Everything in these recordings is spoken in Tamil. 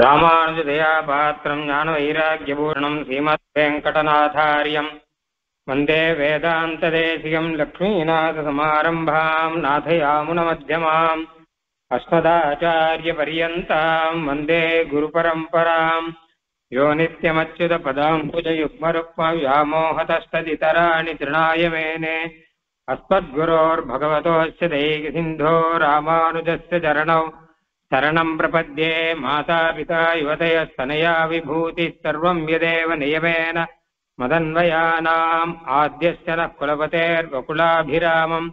ராமானுஜதயா பாத்திரம் ஞான வைராக்கியபூர்ணம் ஸ்ரீமத்வேங்கடநாதாரியம் வந்தே வேதாந்ததேசிகம் லக்ஷ்மீநாதசமாரம்பாம் நாதயாமுனமத்தியமாம் அஸ்மதாச்சாரியபர்யந்தாம் வந்தே குருபரம்பராம் யோ நித்யமச்சுதபதாம்புஜயுக்மருக்மவ்யாமோஹதஸ்ததிதராணி திருணாய மேனே அஸ்மத்குரோர்பகவதோஸ்ய தைகசிந்தோ ராமானுஜஸ்ய சரணௌ சரணம் பிரபத்யே மாதா பிதா யுவதயஸ்தனயா விபூதிः சர்வம் யதேவ நியமேன மதன்வயானாம் ஆத்யஸ்ய நः குலபதேர்வகுலாபிராமம்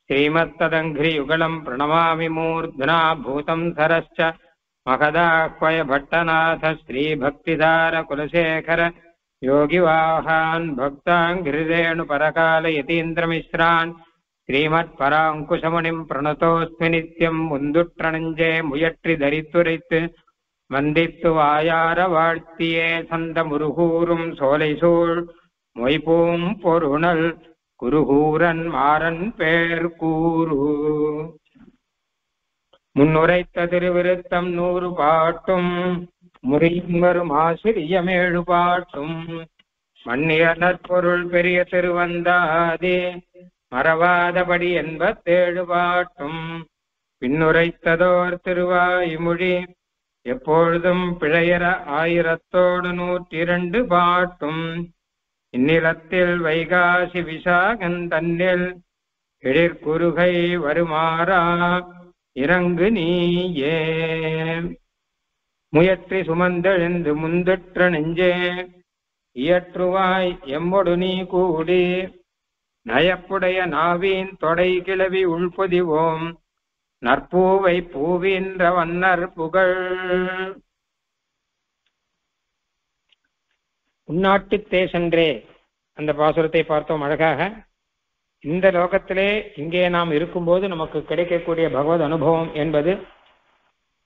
ஸ்ரீமத்ததங்கிரியுகலம் பிரணமாமி மூர்ಧ್ನா பூதம் சரஸ்ச மகதாஹ்வய பட்டநாத ஸ்ரீபக்திதார குலசேகர யோகிவாஹான் பக்தாங்கிரிரேணு பரகால யதீந்திரமிஸ்ரான் ஸ்ரீமத்பராங்குஷமுனிம் பிரணதோஸ்மி நித்யம் முந்துற்றணஞ்சே முயற்றி தரித்துரைத்து வந்தித்து வாயார வாழ்த்தியே சந்த முருகூரும் சோலைசூழ் மொய்பூம் பொருணல் குருகூரன் மாறன் பேர் கூறு. முன்னுரைத்த திருவிருத்தம் 100 பாட்டும் முறையும் வரும் ஆசிரியமேழு பாட்டும் மன்னிய நற்பொருள் பெரிய திருவந்தாதே மறவாதபடி 87 பாட்டும் பின்னுரைத்ததோர் திருவாய்மொழி எப்பொழுதும் பிழையற 1002 பாட்டும் இந்நிலத்தில் வைகாசி விசாகன் தன்னில் எழிற்குறுகை வருமாறா இறங்கு நீயே முயற்றி சுமந்தெழுந்து முந்திற்ற நெஞ்சே இயற்றுவாய் எம்மொடு நீ கூடி நயப்புடைய நாவீன் தொடை கிளவி உள்பொதிவோம் நற்பூவை பூவின்ற வண்ணர் புகழ். உன்னாட்டுத்தே சென்றே அந்த பாசுரத்தை பார்த்தோம் அழகாக. இந்த லோகத்திலே இங்கே நாம் இருக்கும்போது நமக்கு கிடைக்கக்கூடிய பகவத் அனுபவம் என்பது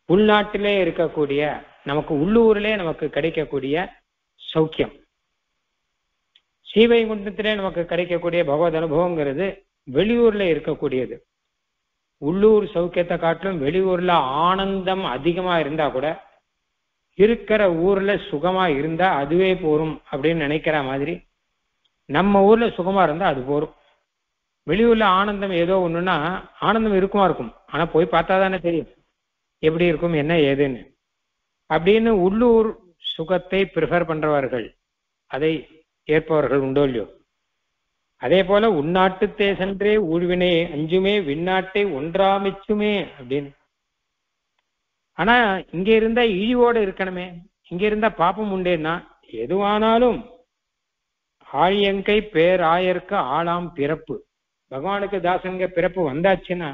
உள்நாட்டிலே இருக்கக்கூடிய நமக்கு உள்ளூரிலே நமக்கு கிடைக்கக்கூடிய சௌக்கியம். ஸ்ரீவைகுண்டத்திலே நமக்கு கிடைக்கக்கூடிய பகவத் அனுபவங்கிறது வெளியூர்ல இருக்கக்கூடியது. உள்ளூர் சௌக்கியத்தை காட்டிலும் வெளியூர்ல ஆனந்தம் அதிகமா இருந்தா கூட இருக்கிற ஊர்ல சுகமா இருந்தா அதுவே போரும் அப்படின்னு நினைக்கிற மாதிரி நம்ம ஊர்ல சுகமா இருந்தா அது போரும். வெளியூர்ல ஆனந்தம் ஏதோ ஒண்ணுன்னா ஆனந்தம் இருக்கும், ஆனா போய் பார்த்தா தானே தெரியும் எப்படி இருக்கும் என்ன ஏதுன்னு. அப்படின்னு உள்ளூர் சுகத்தை ப்ரிஃபர் பண்றவர்கள், அதை ஏற்பவர்கள் உண்டோ இல்லையோ. அதே போல உள்நாட்டுத்தே சென்றே ஊழ்வினை அஞ்சுமே விண்ணாட்டை ஒன்றாமிச்சுமே அப்படின்னு. ஆனா இங்க இருந்தா இழிவோட இருக்கணுமே, இங்க இருந்தா பாப்பம் உண்டேன்னா எதுவானாலும் ஆழியங்கை பேராயர்க்கு ஆளாம் பிறப்பு. பகவானுக்கு தாசங்க பிறப்பு வந்தாச்சுன்னா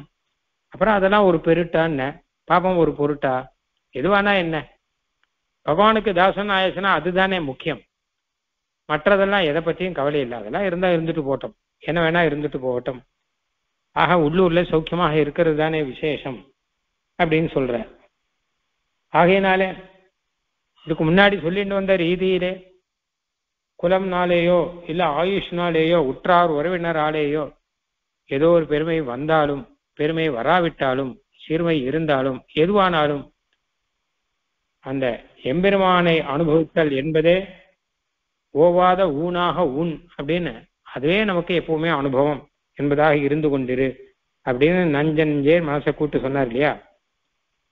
அப்புறம் அதெல்லாம் ஒரு பெருட்டான்னு, பாப்பம் ஒரு பொருட்டா, எதுவானா என்ன, பகவானுக்கு தாசன் ஆயிடுச்சுன்னா அதுதானே முக்கியம். மற்றதெல்லாம் எதை பற்றியும் கவலை இல்லை, அதெல்லாம் இருந்தா இருந்துட்டு போட்டோம், என்ன வேணா இருந்துட்டு போகட்டும். ஆக உள்ளூர்ல சௌக்கியமாக இருக்கிறது தானே விசேஷம் அப்படின்னு சொல்ற. ஆகையினாலே இதுக்கு முன்னாடி சொல்லிட்டு வந்த ரீதியிலே குலம்னாலேயோ இல்ல ஆயுஷ்னாலேயோ உற்றார் உறவினராலேயோ ஏதோ ஒரு பெருமை வந்தாலும் பெருமை வராவிட்டாலும் சீர்மை இருந்தாலும் எதுவானாலும் அந்த எம்பெருமானை அனுபவித்தல் என்பதே ஓவாத ஊனாக ஊன் அப்படின்னு அதுவே நமக்கு எப்பவுமே அனுபவம் என்பதாக இருந்து கொண்டிரு அப்படின்னு நஞ்சே மனசை கூட்டு சொன்னார் இல்லையா,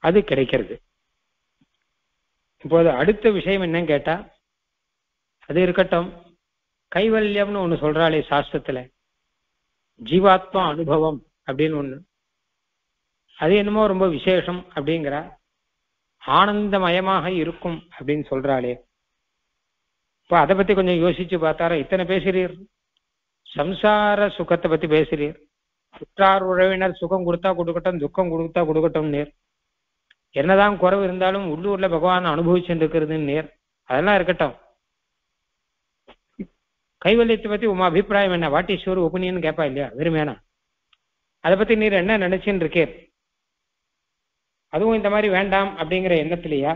அது கிடைக்கிறது. இப்போது அடுத்த விஷயம் என்னன்னு கேட்டா, அது இருக்கட்டும், கைவல்யம்னு ஒண்ணு சொல்றாளே சாஸ்திரத்துல, ஜீவாத்மா அனுபவம் அப்படின்னு ஒண்ணு, அது என்னமோ ரொம்ப விசேஷம் அப்படிங்கிற ஆனந்தமயமாக இருக்கும் அப்படின்னு சொல்றாளே. இப்ப அதை பத்தி கொஞ்சம் யோசிச்சு பார்த்தாரா, இத்தனை பேசுறீர் சம்சார சுகத்தை பத்தி பேசுறீர், உற்றார் உறவினர் சுகம் கொடுத்தா கொடுக்கட்டும் துக்கம் கொடுத்தா கொடுக்கட்டும் நேர், என்னதான் குறைவு இருந்தாலும் உள்ளூர்ல பகவான் அனுபவிச்சுட்டு இருக்கிறதுன்னு நேர், அதெல்லாம் இருக்கட்டும். கைவல்யத்தை பத்தி உமா அபிப்பிராயம் என்ன, வாட் இஸ் யுவர் ஒப்பீனியன் கேட்பா இல்லையா வெறுமேனா, அதை பத்தி நீர் என்ன நினைச்சுன்னு இருக்கேன், அதுவும் இந்த மாதிரி வேண்டாம் அப்படிங்கிற எண்ணத்திலையா,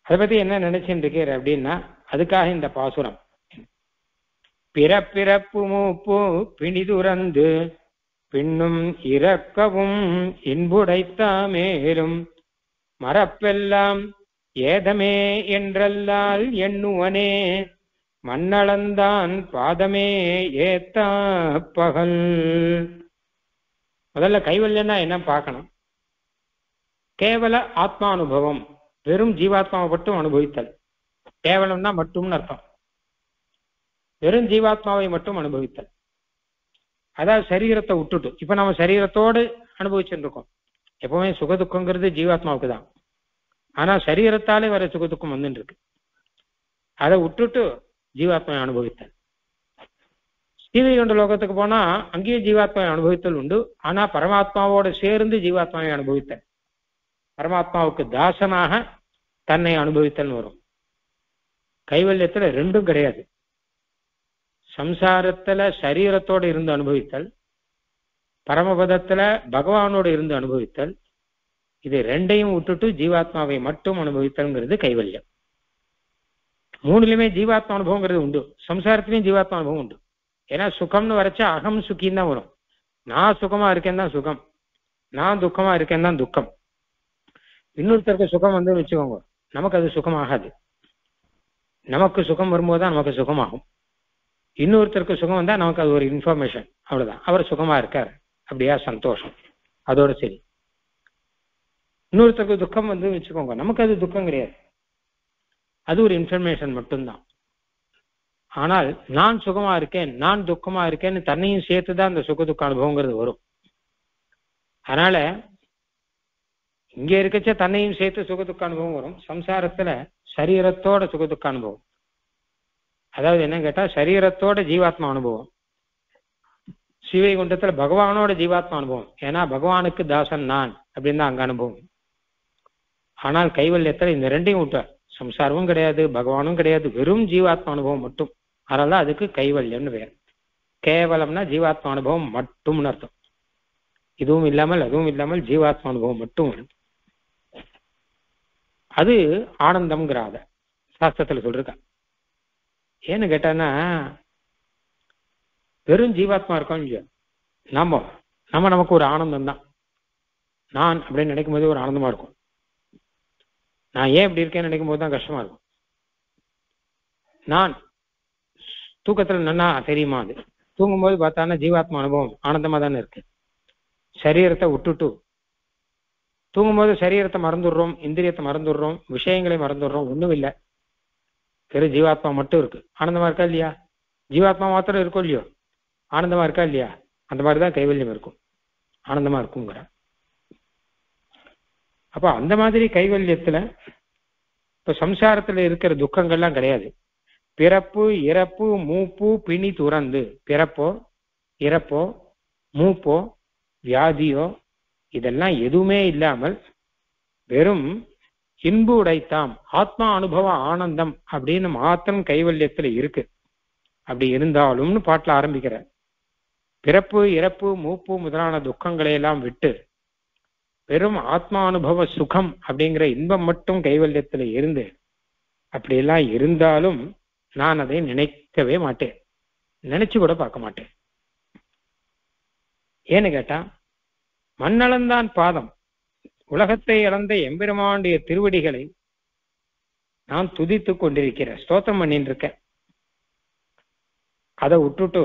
அதை பத்தி என்ன நினைச்சுட்டு இருக்கீர் அப்படின்னா அதுக்காக இந்த பாசுரம். பிறப்பிறப்பு மூப்பு பிணிதுறந்து பின்னும் இறக்கவும் இன்புடைத்த மேலும் மரப்பெல்லாம் ஏதமே என்றல்லால் எண்ணுவனே மண்ணளந்தான் பாதமே ஏத்த பகல். முதல்ல கைவல்யம்னா என்ன பார்க்கணும். கேவல ஆத்மானுபவம், வெறும் ஜீவாத்மாவை மட்டும் அனுபவித்தல். கேவலம்னா மட்டும்னு அர்த்தம். வெறும் ஜீவாத்மாவை மட்டும் அனுபவித்தல். அதாவது சரீரத்தை விட்டுட்டு, இப்ப நம்ம சரீரத்தோடு அனுபவிச்சுட்டு இருக்கோம். எப்பவுமே சுகதுக்கங்கிறது ஜீவாத்மாவுக்கு தான். ஆனா சரீரத்தாலே வர சுகதுக்கம் வந்துட்டு இருக்கு. அதை விட்டுட்டு ஜீவாத்மாவை அனுபவித்தல். ஸ்ரீவைகுண்ட லோகத்துக்கு போனா அங்கேயும் ஜீவாத்மாவை அனுபவித்தல் உண்டு. ஆனா பரமாத்மாவோட சேர்ந்து ஜீவாத்மாவை அனுபவித்தல், பரமாத்மாவுக்கு தாசனாக தன்னை அனுபவித்தல் வரும். கைவல்யத்துல ரெண்டும் கிடையாது. சம்சாரத்துல சரீரத்தோடு இருந்து அனுபவித்தல், பரமபதத்துல பகவானோடு இருந்து அனுபவித்தல். இது ரெண்டையும் விட்டுட்டு ஜீவாத்மாவை மட்டும் அனுபவித்தல்ங்கிறது கைவல்யம். மூணுலயுமே ஜீவாத்மா அனுபவங்கிறது உண்டு. சம்சாரத்திலையும் ஜீவாத்மா அனுபவம் உண்டு. ஏன்னா சுகம்னு வரைச்சா அகம் சுக்கின்னு தான் வரும். நான் சுகமா இருக்கேன் தான் சுகம், நான் துக்கமா இருக்கேன் தான் துக்கம். இன்னொருத்தருக்கு சுகம் வந்து வச்சுக்கோங்க, நமக்கு அது சுகமாகாது. நமக்கு சுகம் வரும்போது தான் நமக்கு சுகமாகும். இன்னொருத்தருக்கு சுகம் வந்தா நமக்கு அது ஒரு இன்ஃபர்மேஷன், அவ்வளவுதான். அவர் சுகமா இருக்கார், அப்படியா, சந்தோஷம், அதோட சரி. இன்னொருத்தருக்கு துக்கம் வந்து வச்சுக்கோங்க, நமக்கு அது துக்கம் கிடையாது, அது ஒரு இன்ஃபர்மேஷன் மட்டும்தான். ஆனால் நான் சுகமா இருக்கேன், நான் துக்கமா இருக்கேன்னு தன்னையும் சேர்த்துதான் அந்த சுக துக்க அனுபவங்கிறது வரும். அதனால இங்க இருக்கச்ச தன்னையும் சேர்த்து சுகதுக்க அனுபவம் வரும். சம்சாரத்துல சரீரத்தோட சுகதுக்க அனுபவம். அதாவது என்ன கேட்டா சரீரத்தோட ஜீவாத்மா அனுபவம். ஸ்ரீவைகுண்டத்துல பகவானோட ஜீவாத்மா அனுபவம். ஏன்னா பகவானுக்கு தாசன் நான் அப்படின்னு தான் அங்க அனுபவம். ஆனால் கைவல்யத்துல இந்த ரெண்டையும் விட்டார். சம்சாரமும் கிடையாது, பகவானும் கிடையாது, வெறும் ஜீவாத்மா அனுபவம் மட்டும். அதனால அதுக்கு கைவல்யம்னு வேறு. கேவலம்னா ஜீவாத்மா அனுபவம் மட்டும்னு அர்த்தம். இதுவும் இல்லாமல் அதுவும் இல்லாமல் ஜீவாத்மா அனுபவம் மட்டும். அது ஆனந்தம்ங்கிறாத சாஸ்திரத்துல சொல்றா. ஏன்னு கேட்டான்னா வெறும் ஜீவாத்மா இருக்கோம் இல்லையா, நம்ம நமக்கு ஒரு ஆனந்தம் தான். நான் அப்படின்னு நினைக்கும் போது ஒரு ஆனந்தமா இருக்கும். நான் ஏன் இப்படி இருக்கேன்னு நினைக்கும் போது தான் கஷ்டமா இருக்கும். நான் தூக்கத்துல நன்னா தெரியுமா, அது தூங்கும்போது பார்த்தானா ஜீவாத்மா அனுபவம் ஆனந்தமா தானே இருக்கு. சரீரத்தை விட்டுட்டு தூங்கும்போது சரீரத்தை மறந்துடுறோம், இந்திரியத்தை மறந்துடுறோம், விஷயங்களை மறந்துடுறோம், ஒண்ணும் இல்லை, வெறும் ஜீவாத்மா மட்டும் இருக்கு. ஆனந்தமா இருக்கா இல்லையா? ஜீவாத்மா மாத்திரம் இருக்கும் இல்லையோ, ஆனந்தமா இருக்கா இல்லையா? அந்த மாதிரிதான் கைவல்யம் இருக்கும், ஆனந்தமா இருக்குங்கிற. அப்ப அந்த மாதிரி கைவல்யத்துல இப்ப சம்சாரத்துல இருக்கிற துக்கங்கள்லாம் கிடையாது. பிறப்பு இறப்பு மூப்பு பிணி துறந்து, பிறப்போ இறப்போ மூப்போ வியாதியோ இதெல்லாம் எதுவுமே இல்லாமல் வெறும் இன்பு உடைத்தாம் ஆத்மா அனுபவ ஆனந்தம் அப்படின்னு மாத்திரம் கைவல்யத்துல இருக்கு. அப்படி இருந்தாலும்னு பாட்டுல ஆரம்பிக்கிற. பிறப்பு இறப்பு மூப்பு முதலான துக்கங்களை எல்லாம் விட்டு வெறும் ஆத்மா அனுபவ சுகம் அப்படிங்கிற இன்பம் மட்டும் கைவல்யத்துல இருந்து அப்படியெல்லாம் இருந்தாலும் நான் அதை நினைக்கவே மாட்டேன், நினைச்சு கூட பார்க்க மாட்டேன். ஏன்னு கேட்டா மண்ணளந்தான் பாதம், உலகத்தை இழந்த எம்பெருமானுடைய திருவடிகளை நான் துதித்து கொண்டிருக்கிறேன், ஸ்தோத்திரம் பண்ணிட்டு இருக்கேன். அதை விட்டுட்டு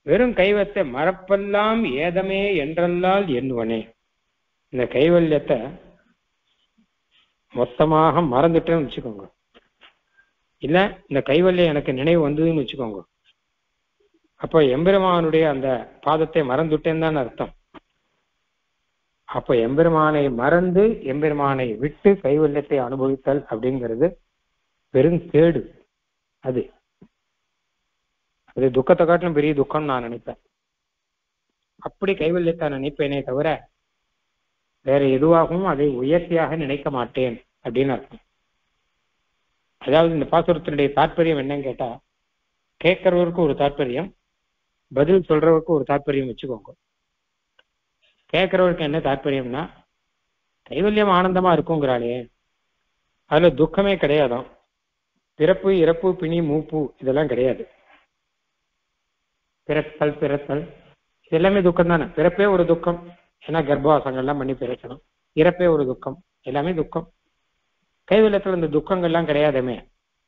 வெறும் கைவத்தை மறப்பெல்லாம் ஏதமே என்றல்லால் எண்ணுவனே, இந்த கைவல்யத்தை மொத்தமாக மறந்துட்டேன்னு வச்சுக்கோங்க. இல்ல இந்த கைவல்யம் எனக்கு நினைவு வந்ததுன்னு வச்சுக்கோங்க, அப்ப எம்பெருமானுடைய அந்த பாதத்தை மறந்துட்டேன்னு தான் அர்த்தம். அப்ப எம்பெருமானை மறந்து எம்பெருமானை விட்டு கைவல்யத்தை அனுபவித்தல் அப்படிங்கிறது பெரும் கேடு. அது அது துக்கத்தை காட்டிலும் பெரிய துக்கம் நான் நினைப்பேன். அப்படி கைவல்யத்தை நினைப்பேனே தவிர வேற எதுவாகவும் அதை உயர்த்தியாக நினைக்க மாட்டேன் அப்படின்னு அர்த்தம். அதாவது இந்த பாசுரத்தினுடைய தாற்பயம் என்னன்னு கேட்டா, கேட்கறவருக்கு ஒரு தாற்பயம், பதில் சொல்றவருக்கு ஒரு தாற்பயம் வச்சுக்கோங்க. கேட்கறவருக்கு என்ன தாற்பயம்னா, கைவல்யம் ஆனந்தமா இருக்குங்கிறாளே, அதுல துக்கமே கிடையாதான், பிறப்பு இறப்பு பிணி மூப்பு இதெல்லாம் கிடையாது. பிறத்தல் இது எல்லாமே துக்கம் தானே. பிறப்பே ஒரு துக்கம், ஏன்னா கர்ப்பவாசங்கள்லாம் பண்ணி பிறக்கணும். இறப்பே ஒரு துக்கம், எல்லாமே துக்கம். கைவல்யத்துல இந்த துக்கங்கள்லாம் கிடையாதுமே,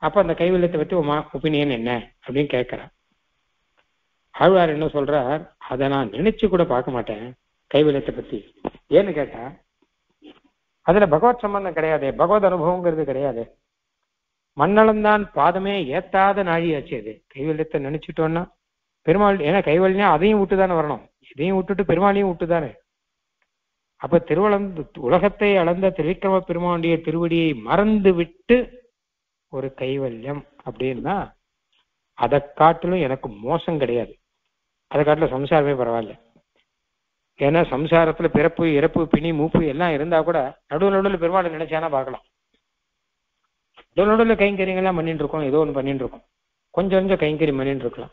அப்ப அந்த கைவல்யத்தை பத்தி ஒப்பீனியன் என்ன அப்படின்னு கேட்கிறேன். ஆழ்வார் என்ன சொல்றார், அதை நான் நினைச்சு கூட பார்க்க மாட்டேன் கைவல்யத்தை பத்தி. ஏன்னு கேட்டா அதுல பகவத் சம்பந்தம் கிடையாது, பகவத் அனுபவங்கிறது கிடையாது. மண்ணளந்தான் பாதமே ஏத்தாத நாழியாச்சு அது. கைவல்யத்தை நினைச்சிட்டோம்னா பெருமாள், ஏன்னா கைவல்யம் அதையும் விட்டுதானே வரணும், இதையும் விட்டுட்டு பெருமாளையும் விட்டுதானே. அப்ப உலகத்தை அளந்த திருவிக்கிரம பெருமானுடைய திருவடியை மறந்து விட்டு ஒரு கைவல்யம் அப்படின்னா அதை காட்டிலும் எனக்கு மோசம் கிடையாது. அதை காட்டிலும் சம்சாரமே பரவாயில்ல. ஏன்னா சம்சாரத்துல பிறப்பு இறப்பு பிணி மூப்பு எல்லாம் இருந்தா கூட நடுவில் பெருமாளை நினைச்சானா பார்க்கலாம். நடுவில் கைங்கரியங்கள்லாம் பண்ணிட்டு இருக்கோம், ஏதோ ஒன்று பண்ணிட்டு இருக்கோம், கொஞ்சம் கொஞ்சம் கைங்கரியம் பண்ணிட்டு இருக்கலாம்.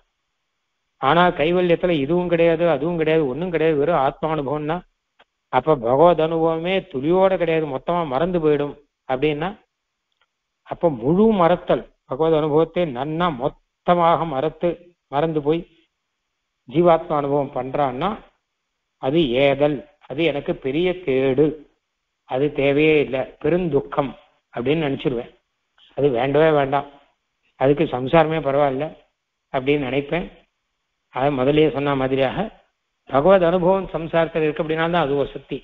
ஆனா கைவல்யத்துல இதுவும் கிடையாது அதுவும் கிடையாது ஒன்றும் கிடையாது, வெறும் ஆத்மானுபவம்னா அப்ப பகவத் அனுபவமே துளியோட கிடையாது, மொத்தமா மறந்து போயிடும் அப்படின்னா அப்ப முழு மறத்தல், பகவத் அனுபவத்தை நன்னா மொத்தமாக மறந்து போய் ஜீவாத்மா அனுபவம் பண்றான்னா அது ஏதல், அது எனக்கு பெரிய கேடு, அது தேவையே இல்லை, பெருந்துக்கம் அப்படின்னு நினைச்சிருவேன். அது வேண்டவே வேண்டாம், அதுக்கு சம்சாரமே பரவாயில்ல அப்படின்னு நினைப்பேன். அது முதலே சொன்ன மாதிரியாக பகவத் அனுபவம் சம்சாரத்தில் இருக்கு அப்படின்னா தான் அது ஒரு சக்தி.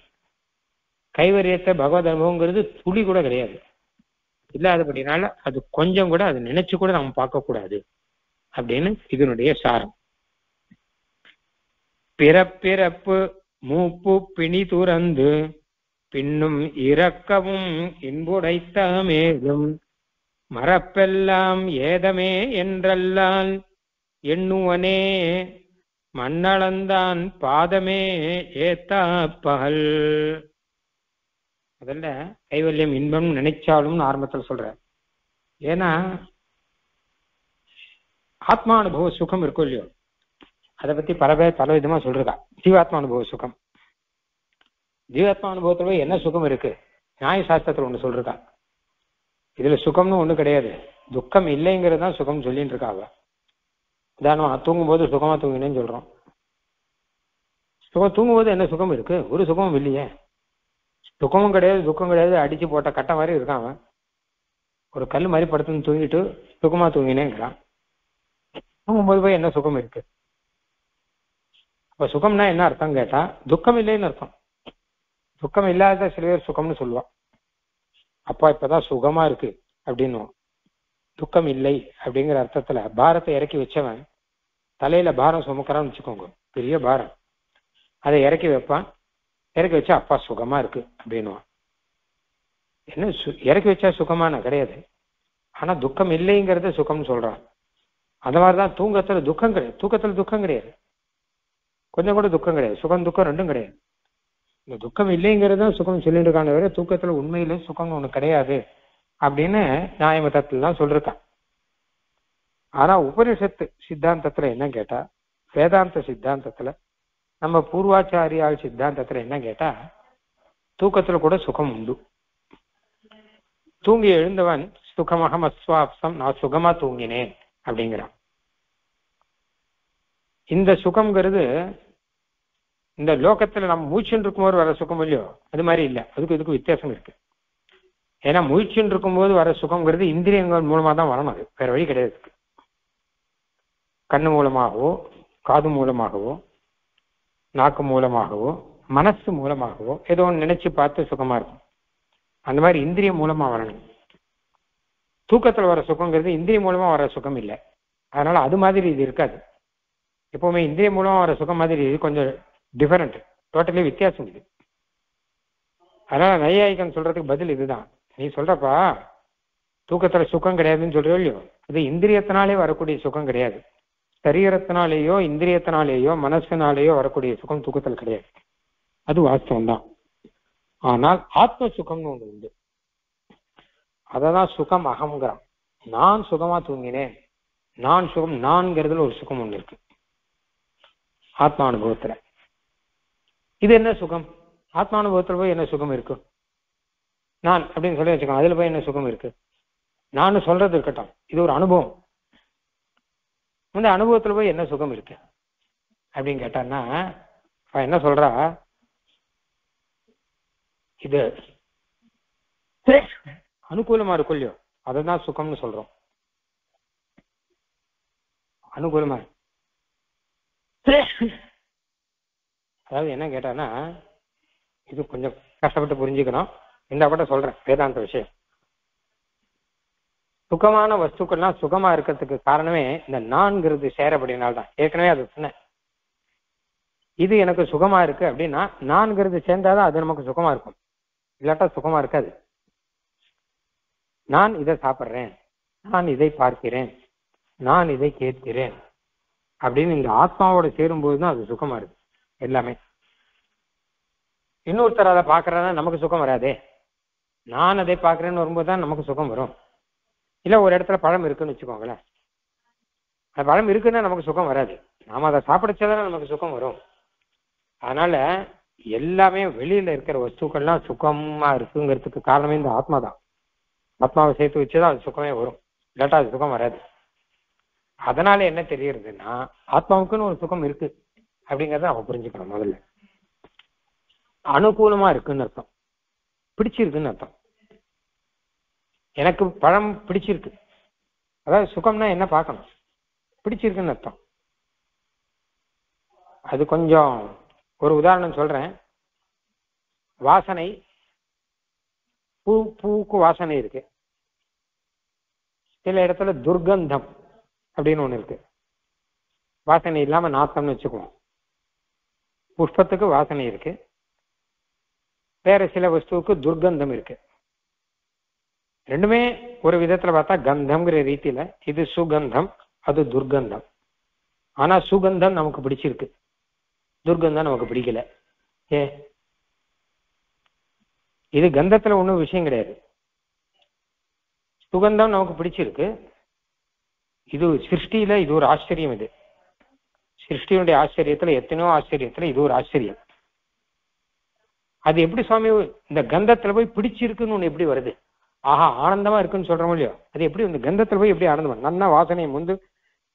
கைவரியத்தை பகவத் அனுபவங்கிறது துளி கூட கிடையாது, இல்லாதபடினால அது கொஞ்சம் கூட அது நினைச்சு கூட நம்ம பார்க்கக்கூடாது அப்படின்னு இதனுடைய சாரம். பிறப்பிறப்பு மூப்பு பிணி துறந்து பின்னும் இறக்கவும் இன்புடைத்த மேலும் மறப்பெல்லாம் ஏதமே என்றல்லால் எண்ணுவனே மண்ணளந்தான் பாதமே ஏத்தா பகல். முதல்ல கைவல்யம் இன்பம் நினைச்சாலும் ஆரம்பத்தில் சொல்ற. ஏன்னா ஆத்மானுபவ சுகம் இருக்கும் இல்லையோ, அதை பத்தி பல பேர் பல விதமா சொல்றா. ஜீவாத்மானுபவ சுகம், ஜீவாத்மானுபவத்துல என்ன சுகம் இருக்கு, நியாய சாஸ்திரத்துல ஒண்ணு சொல்றா. இதுல சுகம்னு ஒண்ணு கிடையாது, துக்கம் இல்லைங்கிறது தான் சுகம் சொல்லிட்டு இருக்காங்க. உதாரணமா தூங்கும்போது சுகமா தூங்கினேன்னு சொல்றோம். சுகம் தூங்கும்போது என்ன சுகம் இருக்கு, ஒரு சுகமும் இல்லையே. சுகமும் கிடையாது துக்கம் கிடையாது, அடிச்சு போட்ட கட்ட மாதிரி இருக்கான் அவன். ஒரு கல் மாதிரி படுத்துன்னு தூங்கிட்டு சுகமா தூங்கினேங்கிறான். தூங்கும்போது போய் என்ன சுகம் இருக்கு? அப்ப சுகம்னா என்ன அர்த்தம் கேட்டா துக்கம் இல்லைன்னு அர்த்தம். துக்கம் இல்லாத சில பேர் சுகம்னு சொல்லுவான். அப்பா இப்பதான் சுகமா இருக்கு அப்படின்னு. துக்கம் இல்லை அப்படிங்கிற அர்த்தத்துல பாரத்தை இறக்கி வச்சவன் தலையில பாரம் சுமக்கிறான்னு வச்சுக்கோங்க, பெரிய பாரம், அதை இறக்கி வைப்பான். இறக்கி வச்சா அப்பா சுகமா இருக்கு அப்படின்னுவான். என்ன இறக்கி வச்சா சுகமான கிடையாது, ஆனா துக்கம் இல்லைங்கிறத சுகம்னு சொல்றான். அந்த மாதிரிதான் தூக்கத்துல துக்கம் கிடையாது, தூக்கத்துல துக்கம் கிடையாது, கொஞ்சம் கூட துக்கம் கிடையாது, சுகம் துக்கம் ரெண்டும் கிடையாது. இந்த துக்கம் இல்லைங்கிறது தான் சுகம் சொல்லிட்டு இருக்கான வேற தூக்கத்துல உண்மையிலே சுகம் ஒண்ணு கிடையாது அப்படின்னு நியாயமதத்துலாம் சொல்லிருக்கான். ஆனா உபனிஷத்து சித்தாந்தத்துல என்ன கேட்டா, வேதாந்த சித்தாந்தத்துல நம்ம பூர்வாச்சாரியால் சித்தாந்தத்துல என்ன கேட்டா, தூக்கத்துல கூட சுகம் உண்டு. தூங்கி எழுந்தவன் சுகமகம் அஸ்வாப்சம், நான் சுகமா தூங்கினேன் அப்படிங்கிறான். இந்த சுகம்ங்கிறது இந்த லோகத்துல நம்ம மூச்சுன்னு இருக்கும்போது வர சுகம் இல்லையோ அது மாதிரி இல்லை, அதுக்கு இதுக்கு வித்தியாசம் இருக்கு. ஏன்னா மூச்சுன்னு இருக்கும்போது வர சுகம்ங்கிறது இந்திரியங்கள் மூலமா தான் வரணும், அது வேற வழி கிடையாது. கண்ணு மூலமாகவோ காது மூலமாகவோ நாக்கு மூலமாகவோ மனசு மூலமாகவோ ஏதோ ஒன்று நினைச்சு பார்த்து சுகமா இருக்கும். அந்த மாதிரி இந்திரியம் மூலமா வரணும். தூக்கத்துல வர சுகங்கிறது இந்திரிய மூலமா வர சுகம் இல்லை, அதனால அது மாதிரி இது இருக்காது. எப்பவுமே இந்திரிய மூலமா வர சுகம் மாதிரி இது கொஞ்சம் டிஃபரெண்ட், டோட்டலி வித்தியாசம் இது. அதனால நையாயிகன் சொல்றதுக்கு பதில் இதுதான். நீ சொல்றப்பா தூக்கத்துல சுகம் கிடையாதுன்னு சொல்றியோ இல்லையோ, அது இந்திரியத்தினாலே வரக்கூடிய சுகம் கிடையாது. சரீரத்தினாலேயோ இந்திரியத்தினாலேயோ மனசினாலேயோ வரக்கூடிய சுகம் தூக்கத்தில் கிடையாது, அது வாஸ்தவம் தான். ஆனால் ஆத்ம சுகம்னு ஒண்ணு உண்டு, அததான் சுகம் அகங்கிறான். நான் சுகமா தூங்கினேன், நான் சுகம், நான்கிறதுல ஒரு சுகம் ஒண்ணு இருக்கு ஆத்மானுபவத்துல. இது என்ன சுகம்? ஆத்மானுபவத்துல போய் என்ன சுகம் இருக்கு? நான் அப்படின்னு சொல்லி வச்சுக்கோங்க, அதுல போய் என்ன சுகம் இருக்கு? நான் சொல்றது இருக்கட்டும், இது ஒரு அனுபவம். இந்த அனுபவத்துல போய் என்ன சுகம் இருக்கு அப்படின்னு கேட்டான்னா என்ன சொல்றா, இது அனுகூலமா இருக்கும் இல்லையோ, அதான் சுகம்னு சொல்றோம். அனுகூலமா அதாவது என்ன கேட்டானா, இது கொஞ்சம் கஷ்டப்பட்டு புரிஞ்சுக்கணும். இந்த பட்ட சொல்றேன் வேதாந்த விஷயம். சுகமான வஸ்துக்கள்லாம் சுகமா இருக்கிறதுக்கு காரணமே இந்த நான்கிறது சேரப்படினால்தான். ஏற்கனவே அது சொன்னேன். இது எனக்கு சுகமா இருக்கு அப்படின்னா நான்கிறது சேர்ந்தாதான் அது நமக்கு சுகமா இருக்கும், இல்லாட்டா சுகமா இருக்காது. நான் இதை சாப்பிட்றேன், நான் இதை பார்க்கிறேன், நான் இதை கேட்கிறேன் அப்படின்னு இந்த ஆத்மாவோட சேரும்போது தான் அது சுகமா இருக்கு எல்லாமே. இன்னொருத்தர் அதை பார்க்கறதா நமக்கு சுகம் வராதே. நான் அதை பார்க்கிறேன்னு வரும்போது தான் நமக்கு சுகம் வரும். இல்ல ஒரு இடத்துல பழம் இருக்குன்னு வச்சுக்கோங்களேன், அந்த பழம் இருக்குன்னா நமக்கு சுகம் வராது. நாம அதை சாப்பிடச்சதானே நமக்கு சுகம் வரும். அதனால எல்லாமே வெளியில இருக்கிற வஸ்துக்கள்லாம் சுகமா இருக்குங்கிறதுக்கு காரணமே இந்த ஆத்மா தான். ஆத்மாவை சேர்த்து வச்சுதான் அது சுகமே வரும், இல்லாட்டா அது சுகம் வராது. அதனால என்ன தெரியுறதுன்னா ஆத்மாவுக்குன்னு ஒரு சுகம் இருக்கு அப்படிங்கிறத நம்ம புரிஞ்சுக்கணும். முதல்ல அனுகூலமா இருக்குன்னு அர்த்தம், பிடிச்சிருக்குன்னு அர்த்தம். எனக்கு பழம் பிடிச்சிருக்கு, அதாவது சுகம்னா என்ன பார்க்கணும், பிடிச்சிருக்குன்னு அர்த்தம். அது கொஞ்சம் ஒரு உதாரணம் சொல்றேன். வாசனை, பூவுக்கு வாசனை இருக்கு. சில இடத்துல துர்கந்தம் அப்படின்னு ஒண்ணு இருக்கு, வாசனை இல்லாம நாத்தம்னு வச்சுக்குவோம். புஷ்பத்துக்கு வாசனை இருக்கு, வேற சில வஸ்துவுக்கு துர்கந்தம் இருக்கு. ரெண்டுமே ஒரு விதத்துல பார்த்தா கந்தம்ங்கிற ரீதியில இது சுகந்தம், அது துர்கந்தம். ஆனா சுகந்தம் நமக்கு பிடிச்சிருக்கு, துர்கந்தம் நமக்கு பிடிக்கல. ஏ, இது கந்தத்துல ஒன்றும் விஷயம் கிடையாது. சுகந்தம் நமக்கு பிடிச்சிருக்கு. இது சிருஷ்டியில இது ஒரு ஆச்சரியம். இது சிருஷ்டியுடைய ஆச்சரியத்துல எத்தனையோ ஆச்சரியத்துல இது ஒரு ஆச்சரியம். அது எப்படி சுவாமி இந்த கந்தத்துல போய் பிடிச்சிருக்குன்னு ஒண்ணு எப்படி வருது? ஆஹா ஆனந்தமா இருக்குன்னு சொல்றோம் இல்லையோ, அது எப்படி இந்த கந்தத்துல போய் எப்படி ஆனந்தமா, நல்ல வாசனையை முந்து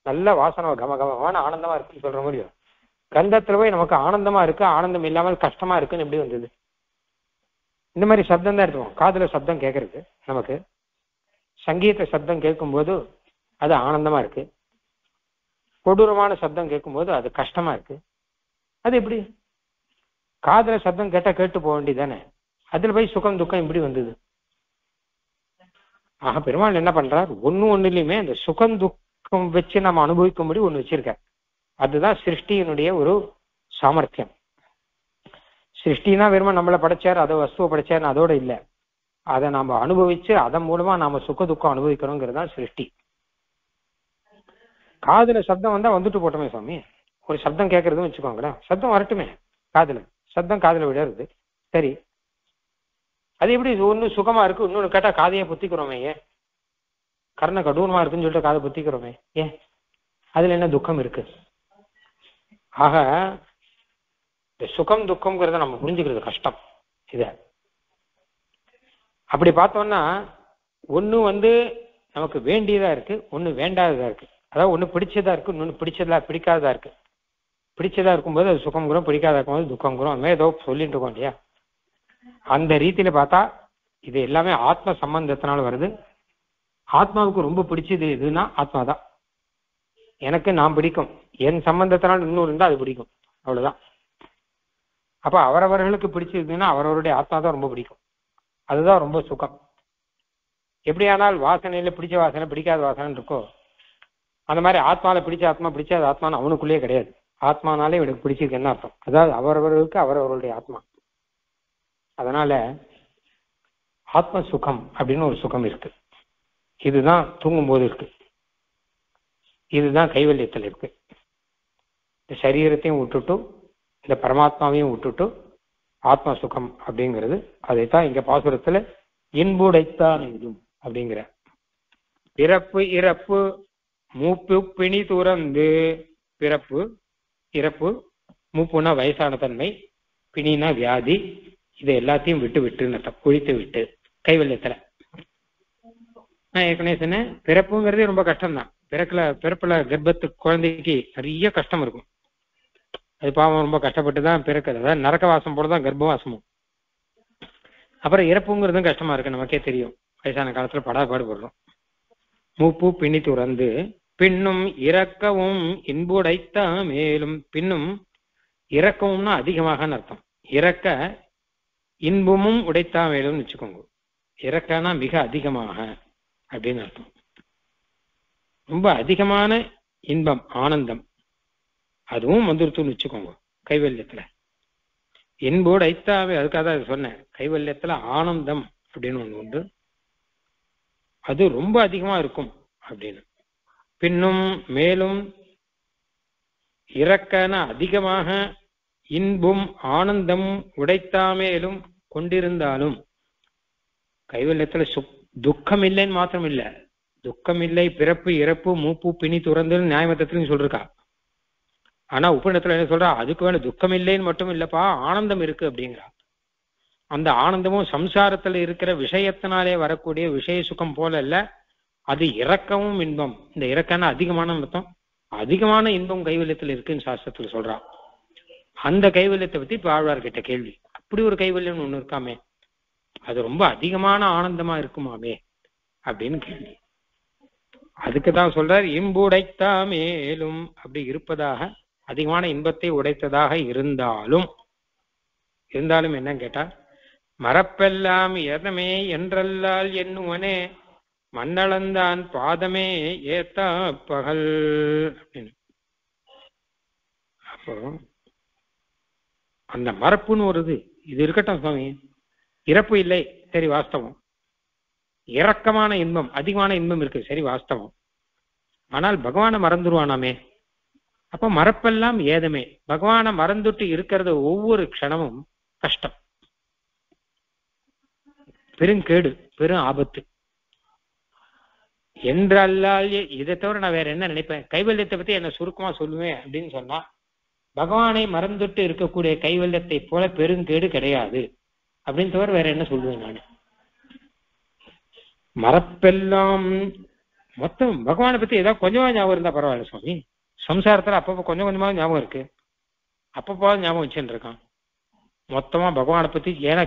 நல்ல வாசனை கமகமான ஆனந்தமா இருக்குன்னு சொல்றோம் இல்லையோ, கந்தத்துல போய் நமக்கு ஆனந்தமா இருக்கு, ஆனந்தம் இல்லாமல் கஷ்டமா இருக்குன்னு எப்படி வந்தது? இந்த மாதிரி சப்தம் தான் எடுத்துவோம். காதுல சப்தம் கேட்கறது, நமக்கு சங்கீத சப்தம் கேட்கும்போது அது ஆனந்தமா இருக்கு, கொடூரமான சப்தம் கேட்கும்போது அது கஷ்டமா இருக்கு. அது எப்படி? காதுல சப்தம் கேட்டா கேட்டு போக வேண்டியதானே, அதுல போய் சுகம் துக்கம் இப்படி வந்தது? ஆக பெருமாள் என்ன பண்றார், ஒண்ணுலயுமே அந்த சுகம் துக்கம் வச்சு நம்ம அனுபவிக்கும்படி ஒண்ணு வச்சிருக்க. அதுதான் சிருஷ்டியினுடைய ஒரு சாமர்த்தியம். சிருஷ்டினா வெறும் நம்மளை படைச்சார், அதை வஸ்துவை படைச்சார், அதோட இல்லை. அதை நாம அனுபவிச்சு அதன் மூலமா நாம சுக துக்கம் அனுபவிக்கணுங்கிறது தான் சிருஷ்டி. காதுல சப்தம் வந்தா வந்துட்டு போட்டோமே சுவாமி, ஒரு சப்தம் கேட்கறதுன்னு வச்சுக்கோங்களேன், சப்தம் வரட்டுமே காதுல, சப்தம் காதுல விடறது சரி. அது எப்படி ஒண்ணு சுகமா இருக்கு, இன்னொன்னு கேட்டா காதையே புத்திக்கிறோமே, ஏன் கர்ண கடூரமா இருக்குன்னு சொல்லிட்டு காதை புத்திக்கிறோமே, ஏன் அதுல என்ன துக்கம் இருக்கு? ஆக இந்த சுகம் துக்கம்ங்கிறத நம்ம புரிஞ்சுக்கிறது கஷ்டம். இத அப்படி பார்த்தோம்னா ஒண்ணு நமக்கு வேண்டியதா இருக்கு, ஒண்ணு வேண்டாததா இருக்கு. அதாவது ஒண்ணு பிடிச்சதா இருக்கு, இன்னொன்னு பிடிக்காததா இருக்கு. பிடிச்சதா இருக்கும்போது அது சுகம்ங்கிறோம், பிடிக்காதா இருக்கும்போது துக்கம்ங்கிறோம். அந்த மாதிரி ஏதோ சொல்லிட்டு இருக்கோம் இல்லையா? அந்த ரீதியில பார்த்தா இது எல்லாமே ஆத்ம சம்பந்தத்தினால வருது. ஆத்மாவுக்கு ரொம்ப பிடிச்சது எதுன்னா ஆத்மாதான். எனக்கு நான் பிடிக்கும், என் சம்பந்தத்தினால இன்னொரு இருந்தா அது பிடிக்கும், அவ்வளவுதான். அப்ப அவரவர்களுக்கு பிடிச்சிருக்குன்னா அவரவருடைய ஆத்மா தான் ரொம்ப பிடிக்கும், அதுதான் ரொம்ப சுகம். எப்படியானால் வாசனையில பிடிச்ச வாசனை பிடிக்காத வாசனை இருக்கோ, அந்த மாதிரி ஆத்மால பிடிச்ச ஆத்மா பிடிக்காத ஆத்மான்னு அவனுக்குள்ளேயே கிடையாது. ஆத்மானாலே இவனுக்கு பிடிச்சிருக்கு என்ன அர்த்தம்? அதாவது அவரவர்களுக்கு அவரவர்களுடைய ஆத்மா. அதனால ஆத்ம சுகம் அப்படின்னு ஒரு சுகம் இருக்கு. இதுதான் தூங்கும் போது இருக்கு, இதுதான் கைவல்யத்தில் இருக்கு. இந்த சரீரத்தையும் விட்டுட்டு இந்த பரமாத்மாவையும் விட்டுட்டு ஆத்ம சுகம் அப்படிங்கிறது, அதைத்தான் இங்க பாசுரத்துல இன்புடைத்தான் இதும் அப்படிங்கிற. பிறப்பு இறப்பு மூப்பு பிணி துறந்து, பிறப்பு இறப்பு, மூப்புனா வயசான தன்மை, பிணினா வியாதி, இதை எல்லாத்தையும் விட்டு விட்டு ஒழித்து விட்டு கைவல்யத்துல. நான் ஏற்கனவே சொன்னேன், பிறப்புங்கிறதே ரொம்ப கஷ்டம்தான். பிறப்புல கர்ப்பத்துக்கு குழந்தைக்கு நிறைய கஷ்டம் இருக்கும். அது பாவம் ரொம்ப கஷ்டப்பட்டுதான் பிறக்குது. அதாவது நரக்க வாசம் போலதான் கர்ப்பவாசமும். அப்புறம் இறப்புங்கிறதும் கஷ்டமா இருக்கு, நமக்கே தெரியும். வயசான காலத்துல படாபாடு படுறோம். மூப்பு பிணி துறந்து பின்னும் இறக்கவும் இன்புடைத்த மேலும், பின்னும் இறக்கவும்னா அதிகமாக அர்த்தம். இறக்க இன்பமும் உடைத்தா மேலும் வச்சுக்கோங்க. இறக்கனா மிக அதிகமாக அப்படின்னு அர்த்தம். ரொம்ப அதிகமான இன்பம் ஆனந்தம் அதுவும் வந்துருத்துன்னு வச்சுக்கோங்க கைவல்யத்துல. இன்போடு ஐத்தாவே, அதுக்காக தான் சொன்னேன். கைவல்யத்துல ஆனந்தம் அப்படின்னு ஒண்ணு உண்டு, அது ரொம்ப அதிகமா இருக்கும் அப்படின்னு. பின்னும் மேலும் இறக்கன அதிகமாக இன்பும் ஆனந்தம் உடைத்தாமேலும் கொண்டிருந்தாலும், கைவல்யத்துல துக்கம் இல்லைன்னு மாத்திரம் இல்லை, துக்கம் இல்லை, பிறப்பு இறப்பு மூப்பு பிணி துறந்துன்னு நியாயமத்தத்திலும் சொல்றா. ஆனா உபநிடத்துல என்ன சொல்றா, அதுக்கு வேணும் துக்கம் இல்லைன்னு மட்டும் இல்லப்பா, ஆனந்தம் இருக்கு அப்படிங்கிறா. அந்த ஆனந்தமும் சம்சாரத்துல இருக்கிற விஷயத்தினாலே வரக்கூடிய விஷய சுகம் போல இல்ல, அது இறக்கவும் இன்பம். இந்த இறக்கான அதிகமான அர்த்தம், அதிகமான இன்பம் கைவல்யத்துல இருக்குன்னு சாஸ்திரத்துல சொல்றா. அந்த கைவல்யத்தை பத்தி இப்ப ஆழ்வார்கிட்ட கேள்வி, அப்படி ஒரு கைவல்யம் ஒண்ணு இருக்காமே, அது ரொம்ப அதிகமான ஆனந்தமா இருக்குமாமே அப்படின்னு கேள்வி. அதுக்குதான் சொல்றார், இன்புடைத்தா மேலும், அப்படி இருப்பதாக, அதிகமான இன்பத்தை உடைத்ததாக இருந்தாலும் என்ன கேட்டா, மரப்பெல்லாம் எதமே என்றல்லால் என்னுவனே மண்ணளந்தான் பாதமே ஏத்தா பகல் அப்படின்னு. அப்போ அந்த மரப்புன்னு வருது, இது இருக்கட்டும் சுவாமி, இறப்பு இல்லை சரி வாஸ்தவம், இறக்கமான இன்பம் அதிகமான இன்பம் இருக்கு சரி வாஸ்தவம், ஆனால் பகவானை மறந்துடுவானாமே. அப்ப மறப்பெல்லாம் ஏதமே, பகவானை மறந்துட்டு இருக்கிறது ஒவ்வொரு க்ஷணமும் கஷ்டம், பெருங்கேடு, பெரும் ஆபத்து. என்றல்லால் இதை தவிர நான் வேற என்ன நினைப்பேன்? கைவல்யத்தை பத்தி என்ன சுருக்கமா சொல்லுவேன் அப்படின்னு சொன்னா, பகவானை மறந்துட்டு இருக்கக்கூடிய கைவல்யத்தை போல பெருங்கேடு கிடையாது அப்படின்னு தவிர வேற என்ன சொல்லுவேன் நான்? மறப்பெல்லாம் மொத்தம் பகவானை பத்தி ஏதாவது கொஞ்சமா ஞாபகம் இருந்தா பரவாயில்ல சுவாமி. சம்சாரத்துல அப்பப்போ கொஞ்சம் கொஞ்சமா ஞாபகம் இருக்கு, அப்பப்போ ஞாபகம் வச்சுட்டு இருக்கான். மொத்தமா பகவானை பத்தி, ஏன்னா